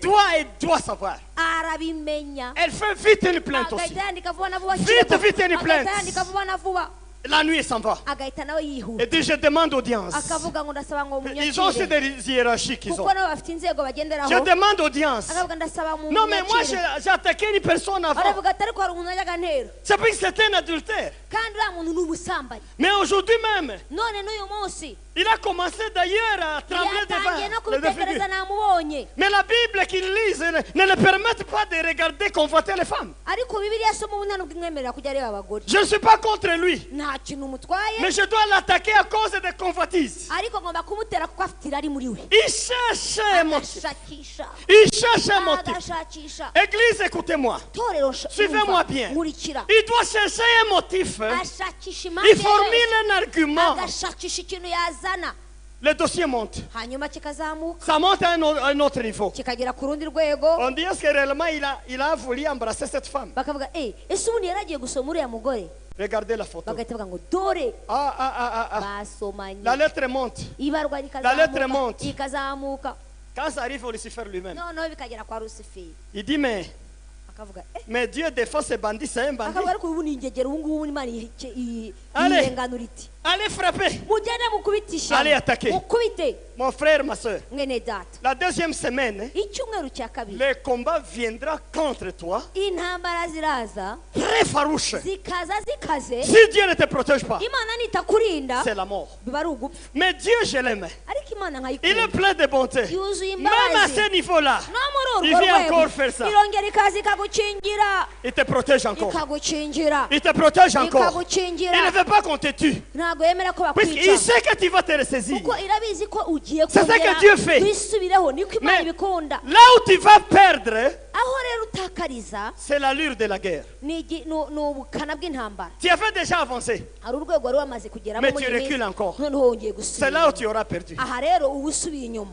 doit savoir. arabimenya. Elle fait vite une plainte aussi. agahita yandika vuba na vuba. Vite, vite, une plainte. agahita yandika vuba na vuba. La nuit, elle s'en va. agahita nawe yihuta. Et dit, je demande audience. akavuga ngo ndasaba ngo Ils ont aussi munyakire. des hiérarchies qu'ils ont. kuko nabo bafite inzego bagenderaho. Je demande audience. akavuga ndasaba mu Non, mais moi, munyakire. j'ai attaqué une personne avant. aravuga ati ariko hari umuntu najyaga ntera, C'est parce que c'était un adultère. kandi uriya muntu ni umusambanyi. Mais aujourd'hui même, none n'uyu munsi il a commencé d'ailleurs à trembler yatangiye no devant les deux kubitekereza, figures. namubonye. Mais la Bible qu'il lise ne le permet pas de regarder convoiter les femmes. ariko bibiliya asoma ubu nta nubwo imwemerera kujya areba abagore. Je ne suis pas contre lui. nta kintu umutwaye, Mais je dois l'attaquer à cause des convoitises. ariko ngomba kumutera kuko afite irari muri we. Il cherche un motif. agashakisha, Il cherche un motif. agashakisha. Église, écoutez-moi. torero Suivez-moi bien. nkurikira. Il doit chercher un motif. ashakisha impamvu Il formule un argument. agashakisha ikintu yazana, Le dossier monte. hanyuma kikazamuka Ça monte à un autre niveau. kikagera ku rundi rwego. On dit est-ce que réellement il a voulu embrasser cette femme. bakavuga ese ubundi yari agiye gusoma uriya mugore. Regardez la photo. bagahita bavuga ngo dore Ah. basomanye. La lettre monte. ibarwa La lettre monte. rikazamuka. Quand ça arrive au Lucifer lui-même, noneho bikagera kwa Lusiferi. il dit akavuga mais Dieu défend ses bandits, c'est un bandit. akavuga ariko ubu ni ingegero, ubu ngubu Imana Allez. yirenganura iti Allez frapper. mugende mukubitisha, Allez attaquer. mukubite Mon frère, ma soeur. mwene data. La deuxième semaine, icyumweru cya kabiri le combat viendra contre toi, intambara ziraza très farouche. zikaza zikaze. Si Dieu ne te protège pas, imana nitakurinda c'est la mort. biba ari ugupfa. Mais Dieu, je l'aime. ariko imana Il est nkayikunda, plein de bonté. yuzuye Même à imbabazi. ce niveau-là, no muri il urwo vient rwego encore faire ça. irongera ikaza ikagukingira, Il te protège encore. ikagukingira, Il te protège encore. Il ikagukingira. ne veut pas qu'on te tue. ntabwo yemera ko Puisqu'il bakwica, sait que tu vas te ressaisir. kuko irabizi ko ugiye C'est ça que Dieu fait. wisubireho. niko imana Mais ibikunda. là où tu vas perdre, aho rero utakariza c'est l'allure de la guerre. ni ubukana bw'intambara. Tu avais déjà avancé. hari urwego wari wamaze kugeramo Mais muri tu iyi recules minsi, encore. noneho wongeye C'est là où gusubira. tu auras perdu. aha rero uba usubiye inyuma.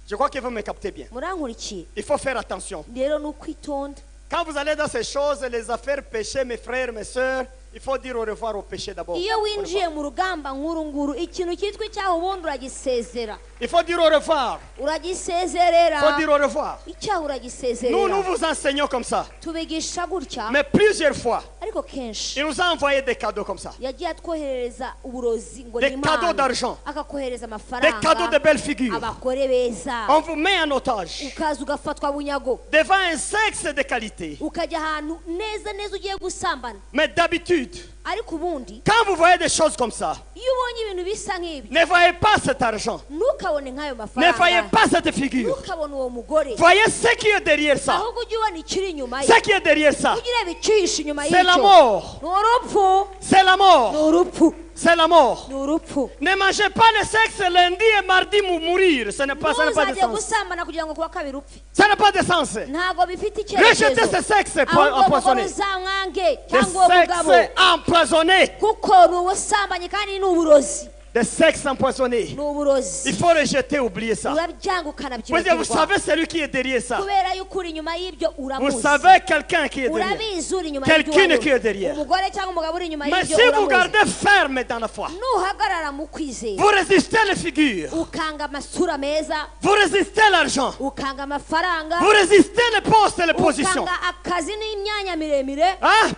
Je crois qu'il faut me capter bien. murankurikiye Il faut faire attention. rero ni ukwitonda. Quand vous allez dans ces choses, les affaires péchées, mes frères, mes sœurs, il faut dire au revoir au péché d'abord. iyo winjiye mu rugamba nk'uru nguru, ikintu cyitwa icyaha ubundi uragisezera. Il faut dire au revoir. Il uragisezerera faut dire au revoir. icyaha Nous uragisezerera vous enseignons comme ça. tubigisha gutya Mais plusieurs fois, ariko kenshi il nous a envoyé des cadeaux comme ça. yagiye atwoherereza uburozi ngo Des ni cadeaux impano d'argent. akakohereza Des cadeaux de amafaranga belles figures. abagore beza On vous met en otage ukaza ugafatwa bunyago devant un sexe de qualité. ukajya ahantu neza neza ugiye gusambana Mais d'habitude, ariko ubundi quand vous voyez des choses comme ça, iyo ubonye ibintu bisa nk'ibi ne voyez pas cet argent. ntukabone nk'ayo Ne voyez mafaranga pas cette figure. ntukabone uwo mugore Voyez ce qui est derrière ça. ahubwo ujye ubona ikiri inyuma ye Ce qui est derrière ça, ujye ureba icyihishe inyuma c'est la y'icyo mort. ni urupfu C'est la ni mort. urupfu C'est la mort. ni urupfu Ne mangez pas le sexe lundi et mardi mourir. Ça n'a pas de ntuzajye sens. gusambana kugira ngo kuwa kabiri upfe Ça n'a pas de sens. ntabwo bifite Rejetez icyerekezo ce sexe ahubwo umugore empoisonné. uzamwange Le cyangwa uwo mugabo sexe empoisonné. kuko ni ubusambanyi kandi ni uburozi Le sexe empoisonné. ni uburozi Il faut rejeter, oublier ça. urabyanga Vous ukanabyibagirwa savez celui qui est derrière ça. kubera yuko uri inyuma y'ibyo Vous uramuzi savez quelqu'un qui est derrière. urabizi uri inyuma Quelqu'un y'ibyo qui est derrière. umugore cyangwa umugabo uri inyuma Mais y'ibyo si vous uramuzi gardez ferme dans la foi, nuhagarara mu kwizera vous résistez les figures, ukanga amasura meza vous résistez l'argent, ukanga amafaranga vous résistez les postes et les positions. ukanga akazi n'imyanya miremire Hein?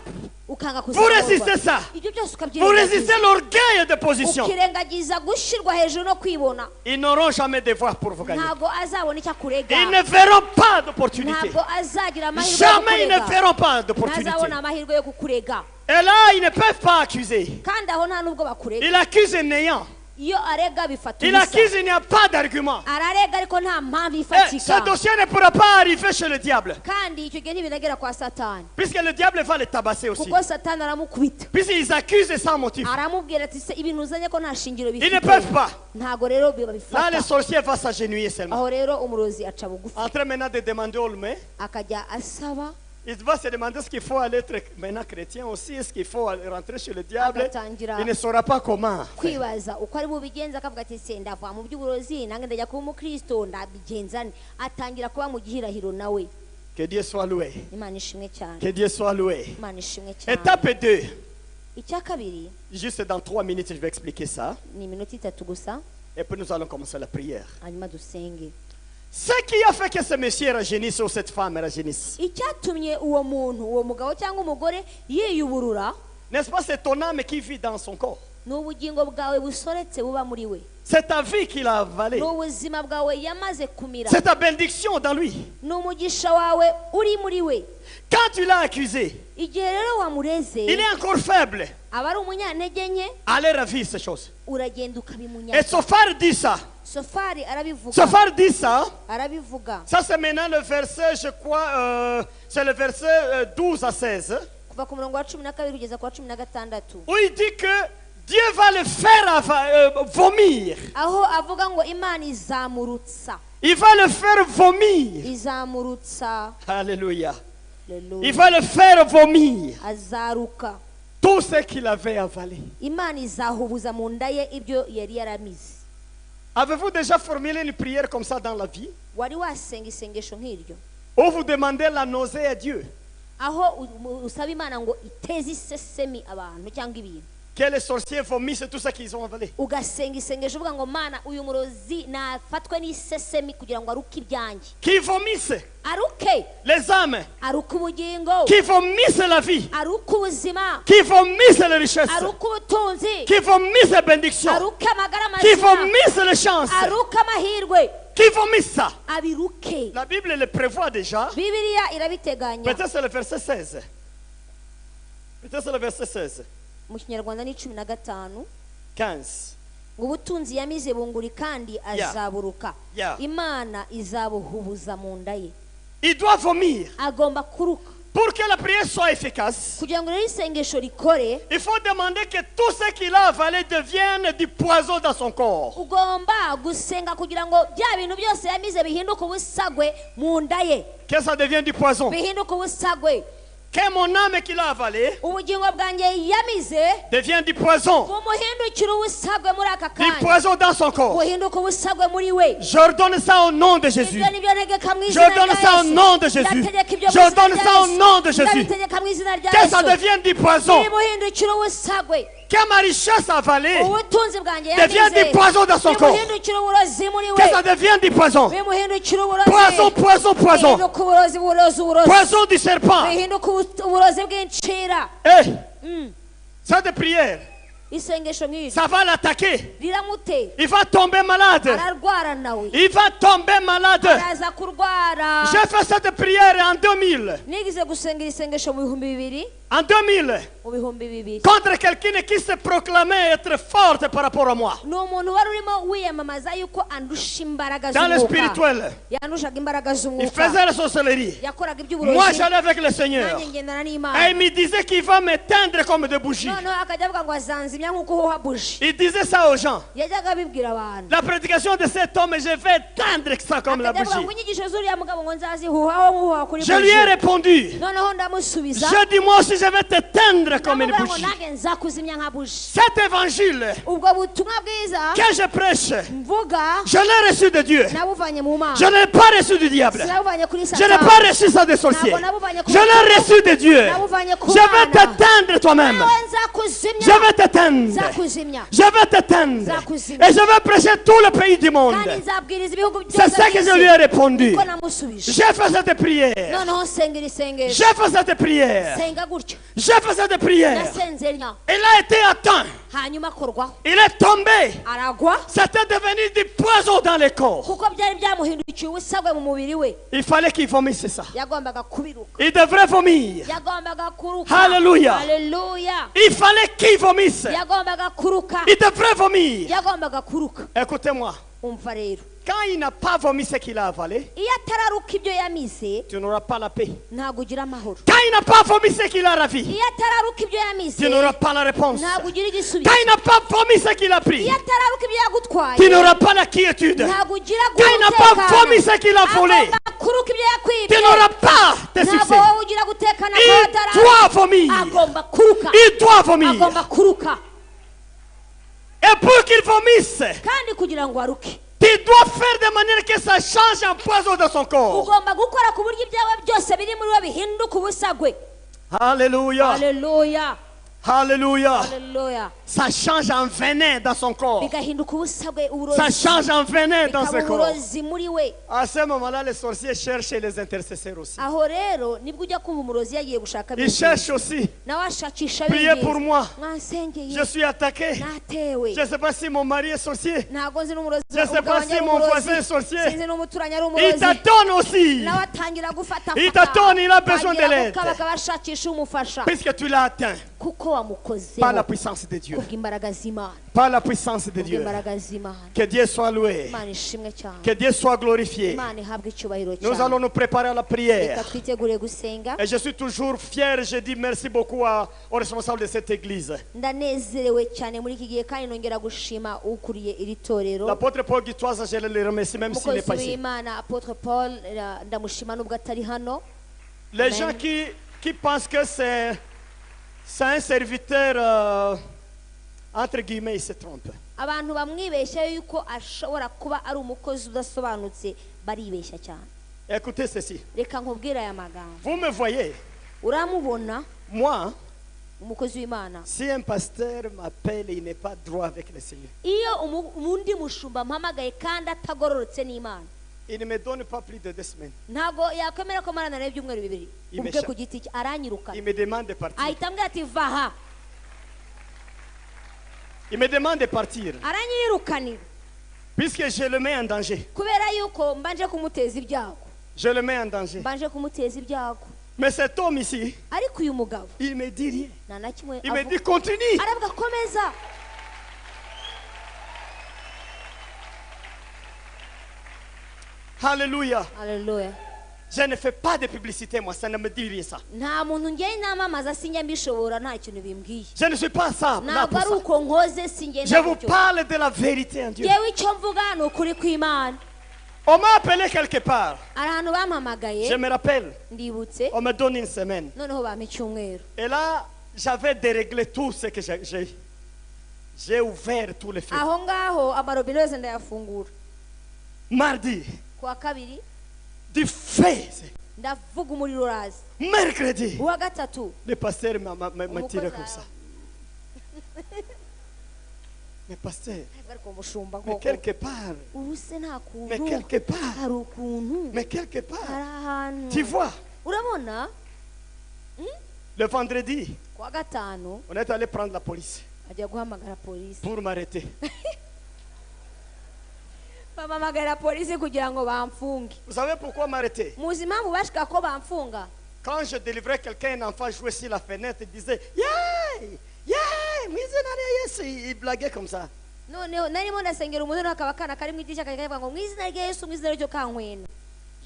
ukanga Vous résistez ça. ibyo byose Vous résistez ukabyirengagiza l'orgueil de position. ukirengagiza gushyirwa hejuru no kwibona Ils n'auront jamais de voix pour vous gagner. ntabwo azabona icyo akurega Ils ne verront pas d'opportunité. ntabwo azagira amahirwe yo Jamais ils ne kukurega verront pas d'opportunité. ntazabona amahirwe yo kukurega Et là, ils ne peuvent pas accuser. kandi aho nta n'ubwo bakurega Il accuse un néant. iyo arega bifata Il ubusa accuse, il n'y a pas d'argument. ararega ariko nta mpamvu Et ce ifatika dossier ne pourra pas arriver chez le diable. kandi icyo gihe ntibinagera kwa satani Puisque le diable va les tabasser aussi. kuko satani aramukubita Puisqu'ils accusent sans motif. aramubwira ati se ibintu uzanye ko nta shingiro Ils ne bifite peuvent pas. ntabwo rero biba Là, bifata le sorcier va s'agenouiller seulement. aho rero umurozi aca bugufi En train maintenant de demander au main. akajya asaba Il va se demander ce qu'il faut aller être maintenant chrétien aussi. Est-ce qu'il faut rentrer chez le diable? agatangira Il ne saura pas comment. kwibaza uko ari bubigenza akavuga ati se ndava mu by'uburozi nange ndajya kuba umukristo ndabigenza nte atangira kuba mu gihirahiro nawe Que Dieu soit loué. imana ishimwe cyane Que Dieu soit loué. imana ishimwe cyane Étape 2. icya kabiri Juste dans 3 minutes, je vais expliquer ça. ni iminota itatu gusa Et puis nous allons commencer la prière. hanyuma dusenge Ce qui a fait que ce monsieur rajeunisse ou cette femme rajeunisse, icyatumye uwo muntu uwo mugabo cyangwa umugore yiyuburura n'est-ce pas, c'est ton âme qui vit dans son corps. ni ubugingo bwawe busoretse buba muri we C'est ta vie qu'il a avalée. ni ubuzima bwawe yamaze kumira C'est ta bénédiction dans lui. ni umugisha wawe uri muri we Quand tu l'as accusé, igihe rero wamureze il est encore faible. aba ari umunyantege nke Allez ravir ces choses. uragenda Et ukabimunyaka Sophar dit ça. sofari arabivuga Sophar dit ça. arabivuga Ça, c'est maintenant le verset, je crois, c'est le verset 12 à 16. kuva ku murongo wa 12 kugeza ku wa 16 Où il dit que Dieu va le faire vomir. aho avuga ngo imana izamurutsa Il va le faire vomir. izamurutsa Alléluia. Haleluya. Il va le faire vomir. azaruka Tout ce qu'il avait avalé. imana izahubuza mu nda ye ibyo yari yaramize Avez-vous déjà formulé une prière comme ça dans la vie? wari wasenga isengesho nk'iryo Où vous demandez la nausée à Dieu? aho usaba imana ngo iteze isesemi abantu cyangwa ibintu Que les sorciers vomissent tout ce qu'ils ont avalé. ugasenga isengesho uvuga ngo mana uyu murozi nafatwe n'isesemi kugira ngo aruke ibyanjye Qui vomissent aruke les âmes. aruke ubugingo Qui vomissent la vie. aruke ubuzima Qui vomissent les richesses. aruke ubutunzi Qui vomissent les bénédictions. aruke amagara Qui mazima vomissent les chances. aruke amahirwe Qui vomissent ça. abiruke La Bible le prévoit déjà. bibiliya irabiteganya Peut-être c'est le verset 16. Peut-être c'est le verset 16. mu kinyarwanda ni 15 15. ngo ubutunzi yamize bunguri kandi azaburuka Yeah. imana izabuhubuza mu nda ye Il doit vomir. agomba kuruka Pour que la prière soit efficace, kugira ngo rero isengesho rikore il faut demander que tout ce qu'il a avalé devienne du poison dans son corps. ugomba gusenga kugira ngo bya bintu byose yamize bihinduke ubusagwe mu nda ye Que ça devienne du poison. bihinduke ubusagwe que mon âme qu'il a avalé ubugingo bwanjye yamize devient du poison. bumuhindukira ubusagwe muri aka Du kanya poison dans son corps. buhinduka ubusagwe muri we J'ordonne ça au nom de Jésus. ibyo nibyo ntegeka mu izina J'ordonne rya ça au Yesu. nom de Jésus. Ndategeka ibyo mu J'ordonne izina ça rya au nom de Yesu. Jésus. Ndabitegeka mu izina rya Que ça Yesu. devienne du poison. bimuhindukira ubusagwe Que ma richesse avalée ubutunzi bwanjye devienne du yamize poison dans son corps. bimuhindukira uburozi muri we Que ça devienne du poison. bimuhindukira uburozi Poison, poison, poison. bihinduka uburozi Poison du serpent. bihinduka uburozi bw'incira Hey, cette prière, isengesho nk'iri ça va l'attaquer. riramutera Il va tomber malade. ararwara nawe Il va tomber malade. araza kurwara J'ai fait cette prière en 2000. nigize gusengera isengesho mu bihumbi bibiri En 2000. mu bihumbi bibiri Contre quelqu'un qui se proclamait être forte par rapport à moi. ni umuntu wari urimo wiyamamaza yuko andusha imbaraga Dans le z'umwuka spirituel. yandushaga imbaraga Il z'umwuka faisait la sorcellerie. yakoraga Moi, iby'uburozi j'allais avec le Seigneur. nanjye ngendana Et n'imana il me disait qu'il va m'éteindre comme des bougies. noneho akajya avuga ngo azanzimya nk'uko uhuha buji Il disait ça aux gens. yajyaga abibwira abantu La prédication de cet homme, je vais éteindre ça comme la akajya avuga ngo bougie. inyigisho z'uriya mugabo ngo nzazihuhaho nk'uhuha kuri Je lui ai buji répondu. noneho ndamusubiza Je dis moi aussi, je vais t'éteindre comme une ndamubwira ngo bougie. nanjye nzakuzimya nka buji Cet évangile ubwo butumwa bwiza que je prêche, mvuga je l'ai reçu de Dieu. nabuvanye mu mana Je ne l'ai pas reçu du diable. sinabuvanye kuri Je n'ai pas reçu ça des sorciers. Je l'ai reçu de Dieu. Je vais t'éteindre toi-même. nawe Je nzakuzimya vais t'éteindre. nzakuzimya Je vais t'éteindre. Et je vais prêcher tout le pays du monde. kandi nzabwiriza ibihugu C'est byose ça que je lui ai répondu. ko namusubije J'ai fait cette prière. noneho nsengera isengesho J'ai fait cette prière. senga gutyo J'ai fait cette prière. nasenze nya Il a été atteint. hanyuma akorwaho Il est tombé. aragwa C'était devenu du poison dans les corps. kuko byari byamuhindukiye ubusagwe mu mubiri we Il fallait qu'il vomisse ça. yagombaga kubiruka Il devrait vomir. yagombaga kuruka Hallelujah. haleluya Il fallait qu'il vomisse. yagombaga kuruka Il devrait vomir. yagombaga kuruka Écoutez-moi. umva rero Quand il n'a pas vomi ce qu'il a avalé, iyo atararuka ibyo yamize tu n'auras pas la paix. ntabwo ugira amahoro Quand il n'a pas vomi ce qu'il a ravi, iyo atararuka ibyo yamize tu n'auras pas la réponse. ntabwo ugira igisubizo Quand il n'a pas vomi ce qu'il a pris, iyo atararuka ibyo yagutwaye tu n'auras pas la quiétude. ntabwo ugira Quand il n'a pas vomi ce qu'il a volé, agomba kuruka ibyo tu yakwibye n'auras pas de ntabwo succès. wowe ugira gutekana Il doit vomir. agomba kuruka Il doit vomir. agomba kuruka Et pour qu'il vomisse, kandi kugira ngo aruke tu dois faire de manière que ça change en poison dans son corps. ugomba gukora ku buryo ibyawe byose biri muri we bihinduka ubusagwe Alléluia. haleluya Alléluia. haleluya Ça change en venin dans son corps. bigahinduka ubusagwe Ça uburozi change en venin dans bikaba ce corps. uburozi muri we À ce moment-là, les sorciers cherchent les intercesseurs aussi. aho rero nibwo ujya kumva umurozi yagiye gushaka Ils cherchent aussi. nawe ashakisha Priez pour moi. mwansengeye Je suis attaqué. natewe Je ne sais pas si mon mari est sorcier. ntabwo nzi n'umurozi Je sais pas si mon voisin est sorcier. sinzi n'umuturanyi ari Il umurozi t'attend aussi. nawe atangira gufata Il t'attend, il a besoin de l'aide. bakabashakisha umufasha Puisque tu l'as atteint kuko wamukozeho par la puissance de Dieu. kubw'imbaraga z'imana Par la puissance de Dieu. kubw'imbaraga z'imana Que Dieu soit loué. imana ishimwe cyane Que Dieu soit glorifié. imana ihabwe icyubahiro Nous cyane allons nous préparer à la reka prière. twitegure gusenga Et je suis toujours fier. Je dis merci beaucoup aux responsables de cette église. ndanezerewe cyane muri iki gihe kandi nongera gushima ukuriye iri torero L'apôtre Paul Guitoise, je le remercie même s'il n'est pas umukozi ici. w'imana apotre paul ndamushima nubwo atari hano Les Amen. gens qui pensent que c'est un serviteur, entre guillemets, ils se trompent. abantu bamwibeshya yuko ashobora kuba ari umukozi udasobanutse baribeshya cyane Écoutez ceci. reka nkubwire aya magambo Vous me voyez, uramubona moi, umukozi w'imana si un pasteur m'appelle, il n'est pas droit avec le Seigneur. iyo undi mushumba mpamagaye kandi atagororotse n'imana Il ne me donne pas plus de 2 semaines. ntabwo yakwemera ko marana n'ibyumweru bibiri ubwe ku giti cye aranyirukana Il me demande de partir. ahita ambwira ati va aha Il me demande de partir. aranyirukanira Puisque je le mets en danger. kubera yuko mbanje kumuteza ibyago Je le mets en danger. mbanje kumuteza ibyago Mais cet homme ici, ariko uyu mugabo il me dit rien. nta na kimwe Il me avuga dit continue. aravuga komeza Alléluia. haleluya Je ne fais pas de publicité, moi, ça ne me dit rien ça. nta muntu ngiye namamaza sinjya mbishobora nta kintu bimbwiye Je ne suis pas ça. Là ntabwo pour ari ça. uko nkoze sinjye Je vous parle de la vérité en Dieu. yewe icyo mvuga ni ukuri kw'imana On m'a appelé quelque part. hari ahantu bampamagaye Je me rappelle. ndibutse On me donne une semaine. noneho bampa icyumweru Et là, j'avais déréglé tout ce que j'ai ouvert tous les feux. aho ngaho amarobine yose ndayafungura Mardi, ku wa kabiri du feu. ndavuga umuriro uraza Mercredi, uwa gatatu le pasteur m'a tiré comme ça. Mais pasteur, ariko umushumba mais nkoko quelque part, uruse nta mais kuntu quelque part, hari ukuntu mais quelque hari part. ahantu Tu vois, urabona le vendredi, ku wa gatanu on est allé prendre la police ajya guhamagara polisi pour m'arrêter. bamamagarira polisi kugira ngo bamfunge Vous savez pourquoi m'arrêter? muzi impamvu bashika ko bamfunga Quand je délivrais quelqu'un, un enfant jouait sur la fenêtre, il disait yeah, yeah, il blaguait comme ça. noneho narimo ndasengera umuntu akaba akana kari mu idirishya kavuga ngo mu izina rya Yesu mu izina ryo kankwena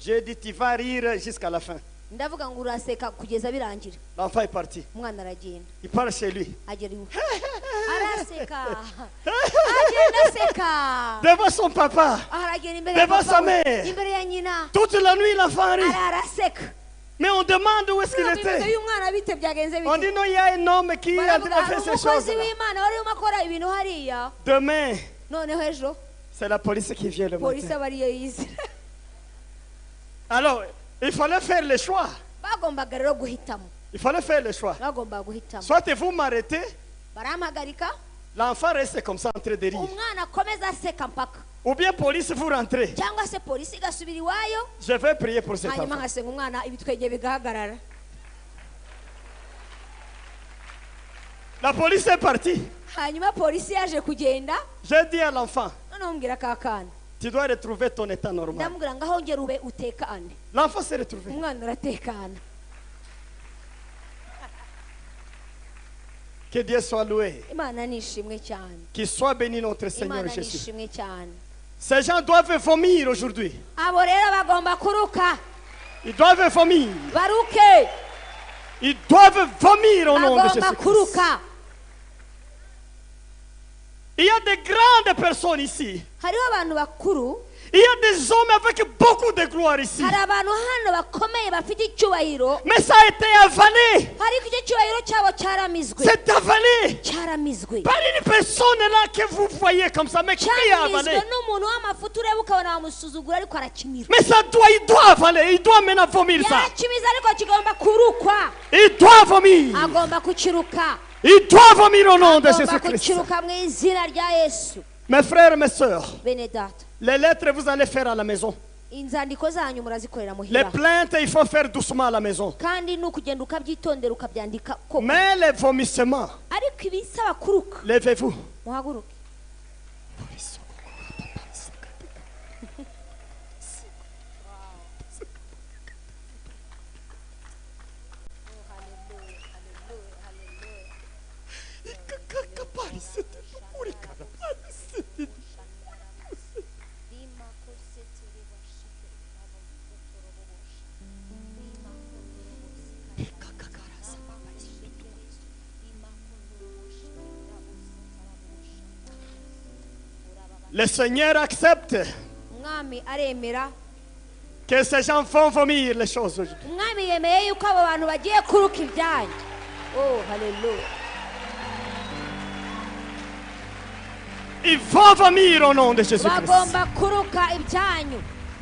J'ai dit tu vas rire jusqu'à la fin. ndavuga ngo uraseka kugeza birangira L'enfant est parti. umwana aragenda Il part chez lui. agera iwe araseka agenda aseka Devant son papa. aragenda imbere ya Devant papa sa we, mère. imbere ya nyina Toute la nuit, l'enfant rit. araseka Mais on demande où est-ce qu'il ibibazo était. y'umwana bite byagenze On dit bite non, il y a un homme qui est en baravuga train de hari faire ces choses. umukozi w'imana wari urimo akora ibintu hariya Demain, noneho ejo c'est la police qui vient le polisi matin. aba ariyo yizira Alors, il fallait faire le choix. bagombaga rero guhitamo Il fallait faire le choix. bagombaga guhitamo Soit vous m'arrêtez, barampagarika l'enfant reste comme ça en train de rire. umwana akomeza aseka mpaka Ou bien police, vous rentrez. cyangwa se polisi igasubira iwayo Je vais prier pour cet hanyuma enfant. nkasenga umwana ibitwenge bigahagarara La police est partie. hanyuma polisi yaje kugenda J'ai dit à l'enfant, noneho mbwira ka kana tu dois retrouver ton état normal. ndamubwira ngo aho ngera ube utekane L'enfant s'est retrouvé. umwana uratekana Que Dieu soit loué. imana ni ishimwe cyane Qu'il soit béni notre Seigneur imana ni Jésus. ishimwe cyane Ces gens doivent vomir aujourd'hui. abo rero bagomba kuruka Ils doivent vomir. baruke Ils doivent vomir au nom de bagomba Jésus-Christ. kuruka Il y a de grandes personnes ici. hariho abantu bakuru Il y a des hommes avec beaucoup de gloire ici. hari abantu hano bakomeye bafite icyubahiro Mais ça a été avalé. ariko icyo cyubahiro cyabo cyaramizwe C'est avalé cyaramizwe par une personne là que vous voyez comme ça. Mais qui a cyaramizwe avalé? n'umuntu w'amafuta ureba ukabona wamusuzugura ariko arakinira Mais ça doit, il doit avaler. Il doit maintenant vomir ça. yarakimiza ariko kigomba kurukwa Il doit vomir. agomba kukiruka Il doit vomir au nom de agomba Jésus-Christ. kukiruka mu izina rya Yesu Mes frères, mes sœurs, bene data les lettres vous allez faire à la maison. inzandiko zanyu murazikorera Les muhira plaintes, il faut faire doucement à la maison. kandi ni ukugenda ukabyitondera ukabyandika koko Mais les vomissements, ariko ibisaba kuruka levez-vous. muhaguruke Le Seigneur accepte umwami aremera que ces gens vont vomir les choses aujourd'hui. umwami yemeye yuko abo bantu bagiye kuruka ibyanyu oh haleluya Ils vont vomir au nom de Jésus-Christ. bagomba kuruka ibyanyu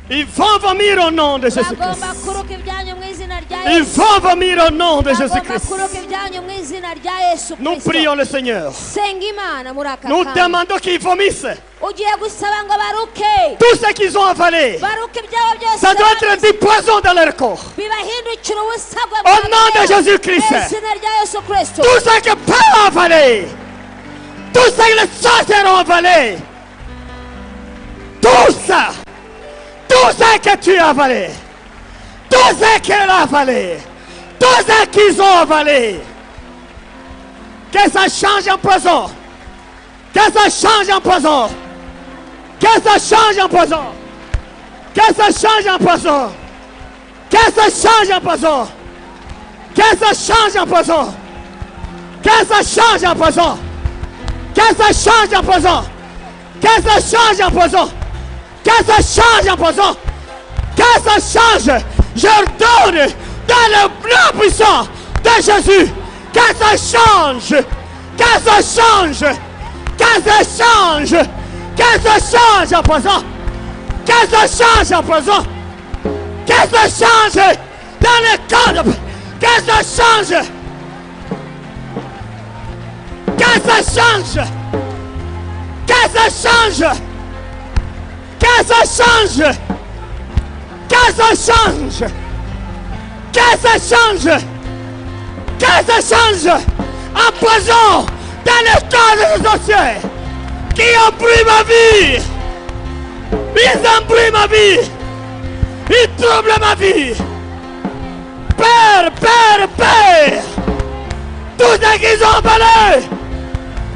Ils vont vomir au nom de Jésus-Christ. bagomba kuruka ibyanyu mu izina rya Ils Yesu vont vomir au nom de bagomba Jésus-Christ. kuruka ibyanyu mu izina rya Yesu Nous Kristo prions le Seigneur. senga imana muri aka Nous kanya demandons qu'ils vomissent ugiye gusaba ngo baruke tout ce qu'ils ont avalé. baruke ibyabo byose Ça doit être du poison dans leur corps. bibahindukira ubusagwe Au nom de Jésus-Christ. mu izina rya Yesu Kristo Tout ce que Paul a avalé. Tout ce que les sorciers ont avalé. Tout ça. Tout ce que tu as avalé. Tout ce qu'elle a avalé. Tout ce qu'ils ont avalé. Que ça change en poison. Que ça change en poison. Que ça change en poison. Que ça change en poison. Que ça change en poison. Que ça change en poison. Que ça change en poison. Que ça change en poison. Que ça change en poison. Que ça change en présent. Que ça change. J'ordonne dans le nom puissant de Jésus. Que ça change. Que ça change. Que ça change. Que ça change en présent. Que ça change en présent. Que ça change dans le corps. Que ça change. Que ça change. Que ça change. Que ça change. Que ça change. Que ça change. Que ça change. En prison dans le corps des sorciers qui ont pris ma vie. Ils ont pris ma vie. Ils troublent ma vie. Père, Père, Père. Tout ce qu'ils ont volé.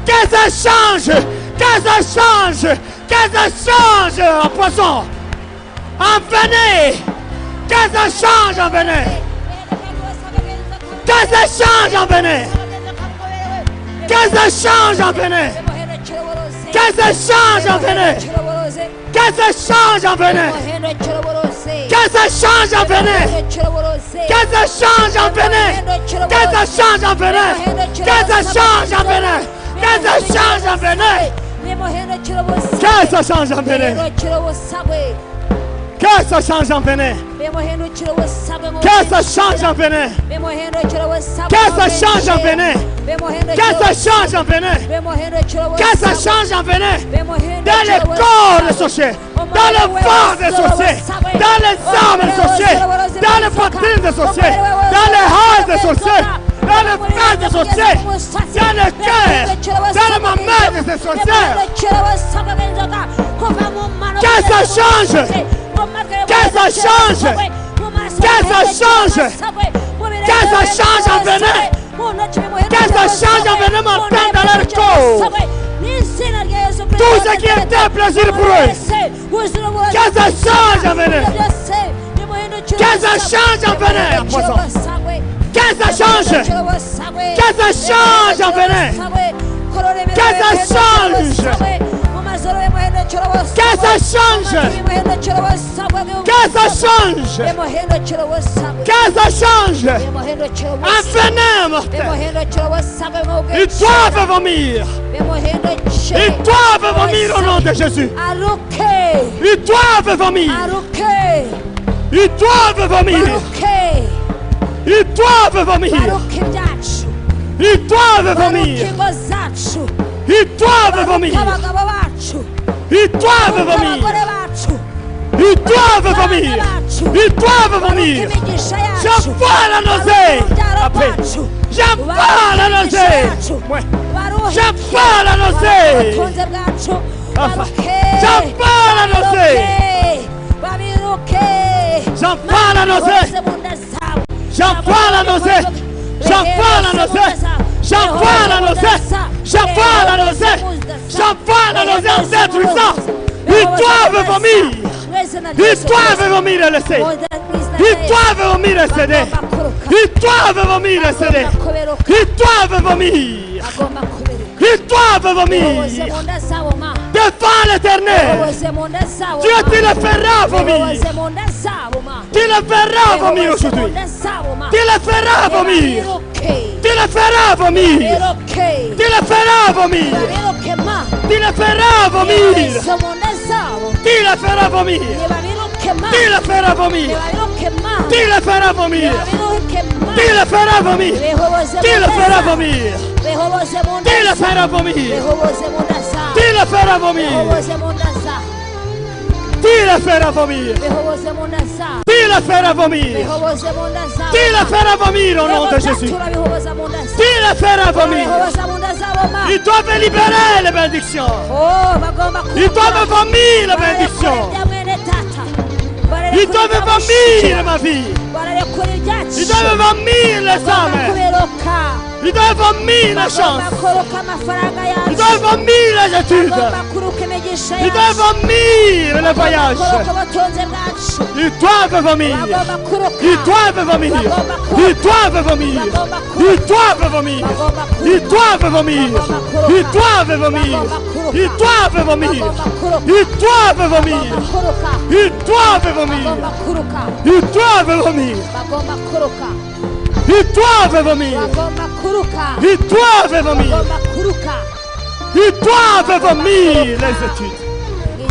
Que ça change. Que ça change. Que ça change en poisson. En venez. Que ça change en venez. Que ça change en venez. Que ça change en venez. Que ça change en venez. Que ça change en venez. Que ça change en venez. Que ça change en venez. Que ça change en venez. Que ça change en venez. Que ça change en venez. Que ça change en venez. Que ça change en venez. Que ça change en venez. Que ça change en venez. Que ça change en venez. Que ça change en venez. Dans le corps des sorciers. Dans le ventre des sorciers. Dans les âmes des sorciers. Dans les poitrines des sorciers. Dans les hanches des sorciers. Dans le frère des sorciers. Dans le cœur. Dans la maman des sorciers. Que ça change. Que ça change. Que ça change. Que ça change en venez. Que ça change en venez maintenant dans leur corps. Tout ce qui était plaisir pour eux. Que ça change en venez. Que ça change en venez. Que ça change. Que ça change en venez. Que ça change. Que ça change. Que ça change. Que ça change. Un venin mortel. Ils doivent vomir. Ils doivent vomir au nom de Jésus. Ils doivent vomir. Ils doivent vomir. Ils doivent vomir. Ils doivent vomir. Ils doivent vomir. Ils doivent vomir. Ils doivent vomir. Ils doivent vomir. J'envoie la nausée. J'envoie la nausée. J'envoie la nausée. J'envoie la nausée. J'envoie la nausée. J'envoie la nausée. J'envoie la nausée. J'envoie la nausée. J'envoie la nausée. J'envoie la nausée en détruisant. Ils doivent vomir. Ils doivent vomir et laisser. Ils doivent vomir et céder. Ils doivent vomir et céder. Ils doivent vomir. Ils doivent vomir. Devant l'Éternel. Dieu, tu le feras vomir. Tu le feras vomir aujourd'hui. Tu le feras vomir. Tu le feras vomir. Tu le feras vomir. Tu le feras vomir. Tu le feras vomir. Tu le feras vomir. Tu le feras vomir. Tu le feras vomir. Tu le feras vomir. Tu le feras vomir. Tu le feras vomir. Tu le feras vomir. Tu le feras vomir. Tu le feras vomir au nom de Jésus. Tu le feras vomir. Ils doivent libérer les bénédictions. Ils doivent vomir les bénédictions. Ils doivent vomir ma la vie. bararekura ibyacu Ils doivent vomir les bagomba âmes. kubiruka Ils doivent vomir la chance. bagomba kuruka amafaranga Ils yacu doivent vomir les études. bagomba kuruka imigisha Ils doivent yacu vomir le voyage. kuruka ubutunzi bwacu Ils doivent vomir. bagomba kuruka Ils doivent vomir. Ils doivent vomir. Ils doivent vomir. Ils doivent vomir. Ils doivent vomir. Ils doivent vomir. Ils doivent vomir. kuruka Ils doivent vomir. bagomba kuruka Ils doivent vomir. bagomba kuruka Ils doivent vomir. bagomba kuruka Ils doivent vomir. bagomba kuruka Ils doivent vomir les études.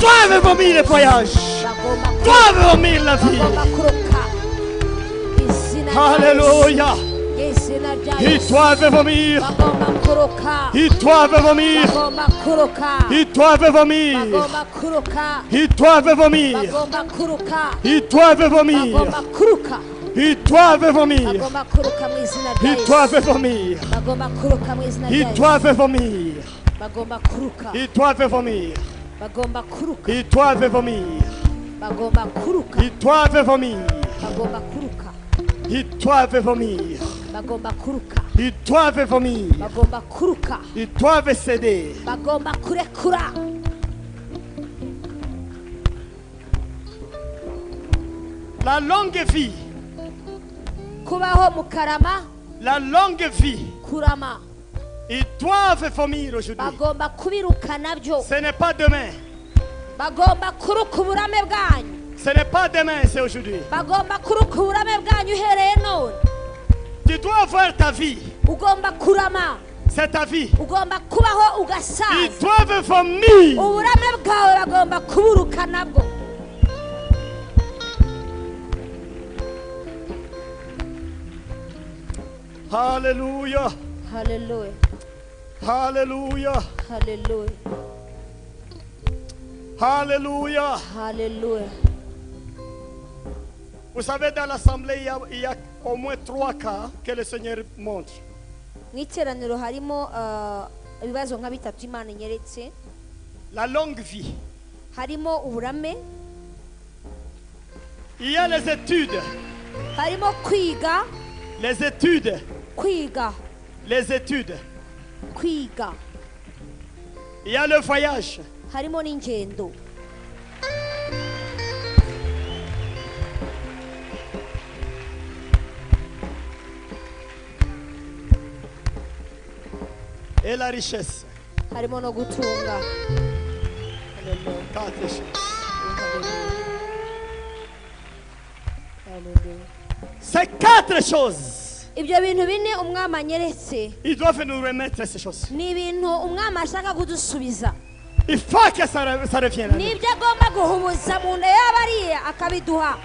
Doivent vomir les voyages. bagomba kuruka Doivent vomir la vie. bagomba kuruka izina rya Alléluia. Yesu, izina rya Ils Yesu doivent vomir. bagomba kuruka Ils doivent vomir. bagomba kuruka Ils doivent vomir. bagomba kuruka Ils doivent vomir. bagomba kuruka Ils doivent vomir. bagomba kuruka Ils doivent vomir. bagomba kuruka mu izina rya Ils Yesu doivent vomir. bagomba kuruka mu izina rya Ils Yesu doivent vomir. bagomba kuruka Ils doivent vomir. bagomba kuruka Ils doivent vomir. bagomba kuruka Ils doivent vomir. bagomba kuruka Ils doivent vomir. bagomba kuruka Ils doivent vomir. bagomba kuruka Ils doivent céder. bagomba kurekura La longue vie. kubaho mu karama La longue vie. kurama Ils doivent vomir aujourd'hui. bagomba kubiruka nabyo Ce n'est pas demain. bagomba kuruka uburame bwanyu Ce n'est pas demain, c'est aujourd'hui. bagomba kuruka uburame bwanyu uhereye none Tu dois voir ta vie. ugomba kurama C'est ta vie. ugomba kubaho Ils ugasaza doivent vomir. uburame bwawe bagomba kuburuka nabwo Alléluia. haleluya Alléluia. haleluya Alléluia. haleluya Vous savez, dans l'assemblée, il y a au moins 3 cas que le Seigneur montre. mu iteraniro harimo ibibazo nka bitatu imana inyeretse La longue vie. harimo uburame Il y a les études. harimo kwiga Les études. kwiga Les études. kwiga Il y a le voyage. harimo n'ingendo Et la richesse. harimo no gutunga 4 choses. Ces 4 choses. ibyo bintu bine umwami anyeretse Ils doivent nous remettre ces choses. ni ibintu umwami ashaka kudusubiza Il faut que ça revienne. ni ibyo agomba guhubuza mu nda y'abariya akabiduha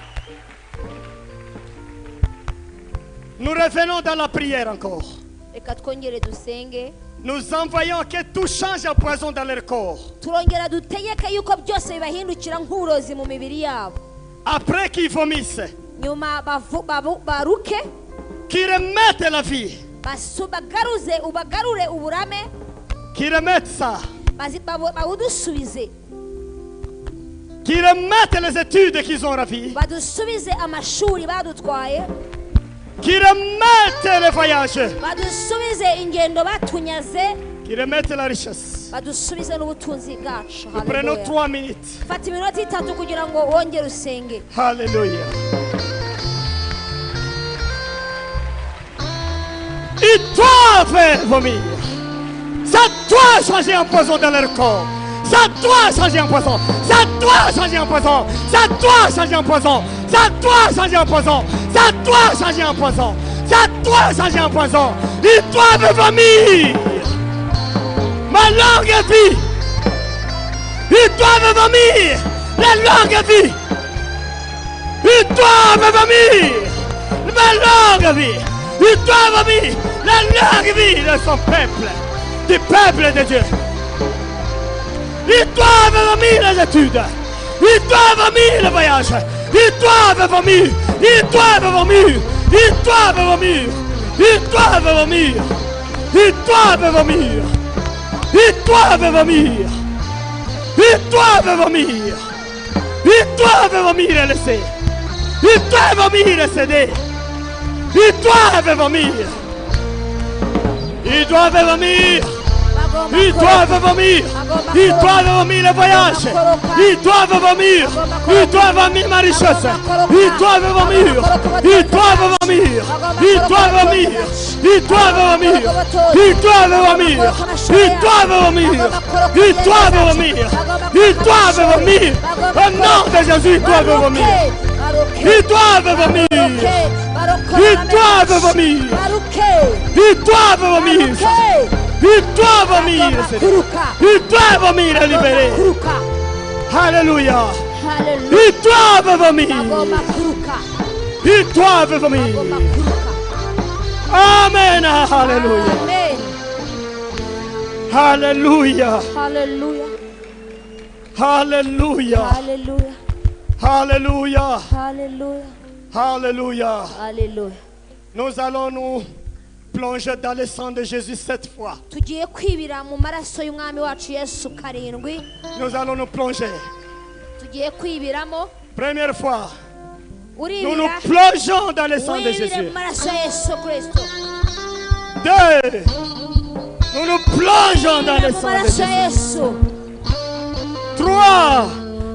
Nous revenons dans la prière encore. reka twongere dusenge Nous envoyons que tout change en poison dans leur corps. turongera dutegeke yuko byose bibahindukira nk'uburozi mu mibiri yabo Après qu'ils vomissent, nyuma baruke qu'ils remettent la vie, ubagarure uburame qu'ils remettent ça, bawudusubize qu'ils remettent les études qu'ils ont ravies, badusubize amashuri badutwaye qu'ils remettent les voyages, badusubize ingendo batunyaze qu'ils remettent la richesse. badusubize n'ubutunzi bwacu Nous prenons 3 minutes. fata iminota itatu kugira ngo wongere usenge Alléluia. Ils doivent vomir. Ça doit changer en poison dans leur corps. Ça doit changer en poison. Ça doit changer en poison. Ça doit changer en poison. Ça doit changer en poison. Ça doit changer en poison. Ça doit changer en poison. Ils doivent vomir. Ma longue vie. Ils doivent vomir. La longue vie. Ils doivent vomir. Ma longue vie. Ils doivent vomir. La longue vie de son peuple. Du peuple de Dieu. Ils doivent vomir les études. Ils doivent vomir le voyage. Ils doivent vomir. Ils doivent vomir. Ils doivent vomir. Ils doivent vomir. Ils doivent vomir. Ils doivent vomir. Ils doivent vomir. Ils doivent vomir et laisser. Ils doivent vomir, céder. Ils doivent vomir. Ils doivent vomir. Ils doivent vomir. Ils doivent vomir le voyage. Ils doivent vomir. Ils doivent vomir ma richesse. Ils doivent vomir. Ils doivent vomir. Ils doivent vomir. Ils doivent vomir. Ils doivent vomir. Ils doivent vomir. Ils doivent vomir. Ils doivent vomir. Au nom de Jésus, ils doivent vomir. Ils doivent vomir. Ils doivent vomir. Ils doivent vomir. Ils doivent vomir. Ils doivent vomir et libérer. Alléluia. Ils doivent vomir. Ils doivent vomir. Amen. Alléluia. Alléluia. Hallelujah. Alléluia. Hallelujah. Alléluia. Hallelujah. Alléluia. Hallelujah. Nous allons nous plonger dans le sang de Jésus cette fois. Tugiye kwibira mu maraso y'umwami wacu Yesu karindwi. Nous allons nous plonger. Tugiye kwibiramo. Première fois, nous nous Uribira. plongeons dans le sang de Wibire Jésus. mu maraso ya Yesu Kristo. Deux, nous nous plongeons dans le Wibire mu sang de maraso ya Jésus. Yesu. Trois,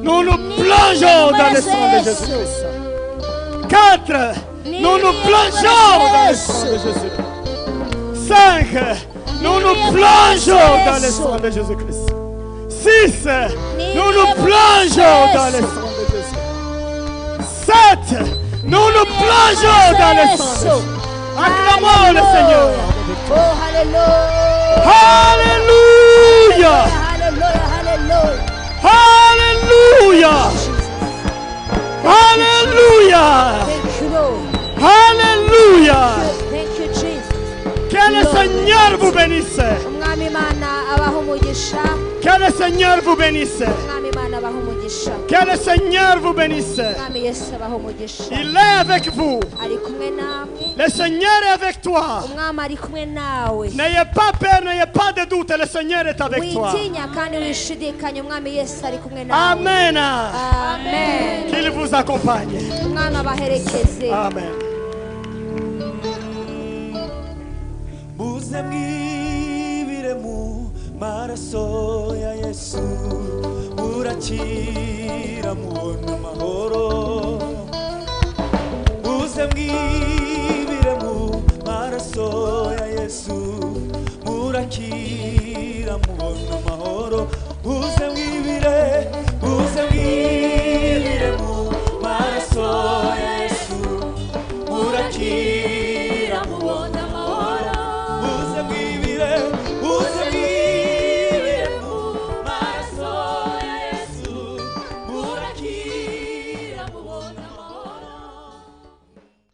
nous nous plongeons dans le sang de Jésus-Christ. Quatre, nous nous plongeons dans le sang de Jésus. Cinq, nous nous plongeons dans le sang de Jésus-Christ. Six, nous nous plongeons dans le sang de Jésus. Sept, nous nous plongeons dans le sang de Jésus. Acclamons le Seigneur. Oh, hallelujah. Alléluia. Hallelujah. Hallelujah. Alléluia. Alléluia. Thank you, Lord. Alléluia. Thank you, Jesus. Que le Seigneur vous bénisse. Umwami Imana abaho umugisha. Que le Seigneur vous bénisse. Umwami Imana abaho umugisha. Que le Seigneur vous bénisse. Umwami Yesu abaho umugisha. Il est avec vous. Ari kumwe namwe. Le Seigneur est avec toi. Umwami ari kumwe nawe. N'ayez pas peur, n'ayez pas de doute. Le Seigneur est avec toi. Witinya kandi wishidikanya umwami Yesu ari kumwe nawe. Amen. Amen. Qu'il vous accompagne. Umwami abaherekeze. Amen. muze mwibire mu maraso ya Yesu murakira mubona amahoro muze mwibire mu maraso ya Yesu murakira mubona amahoro muze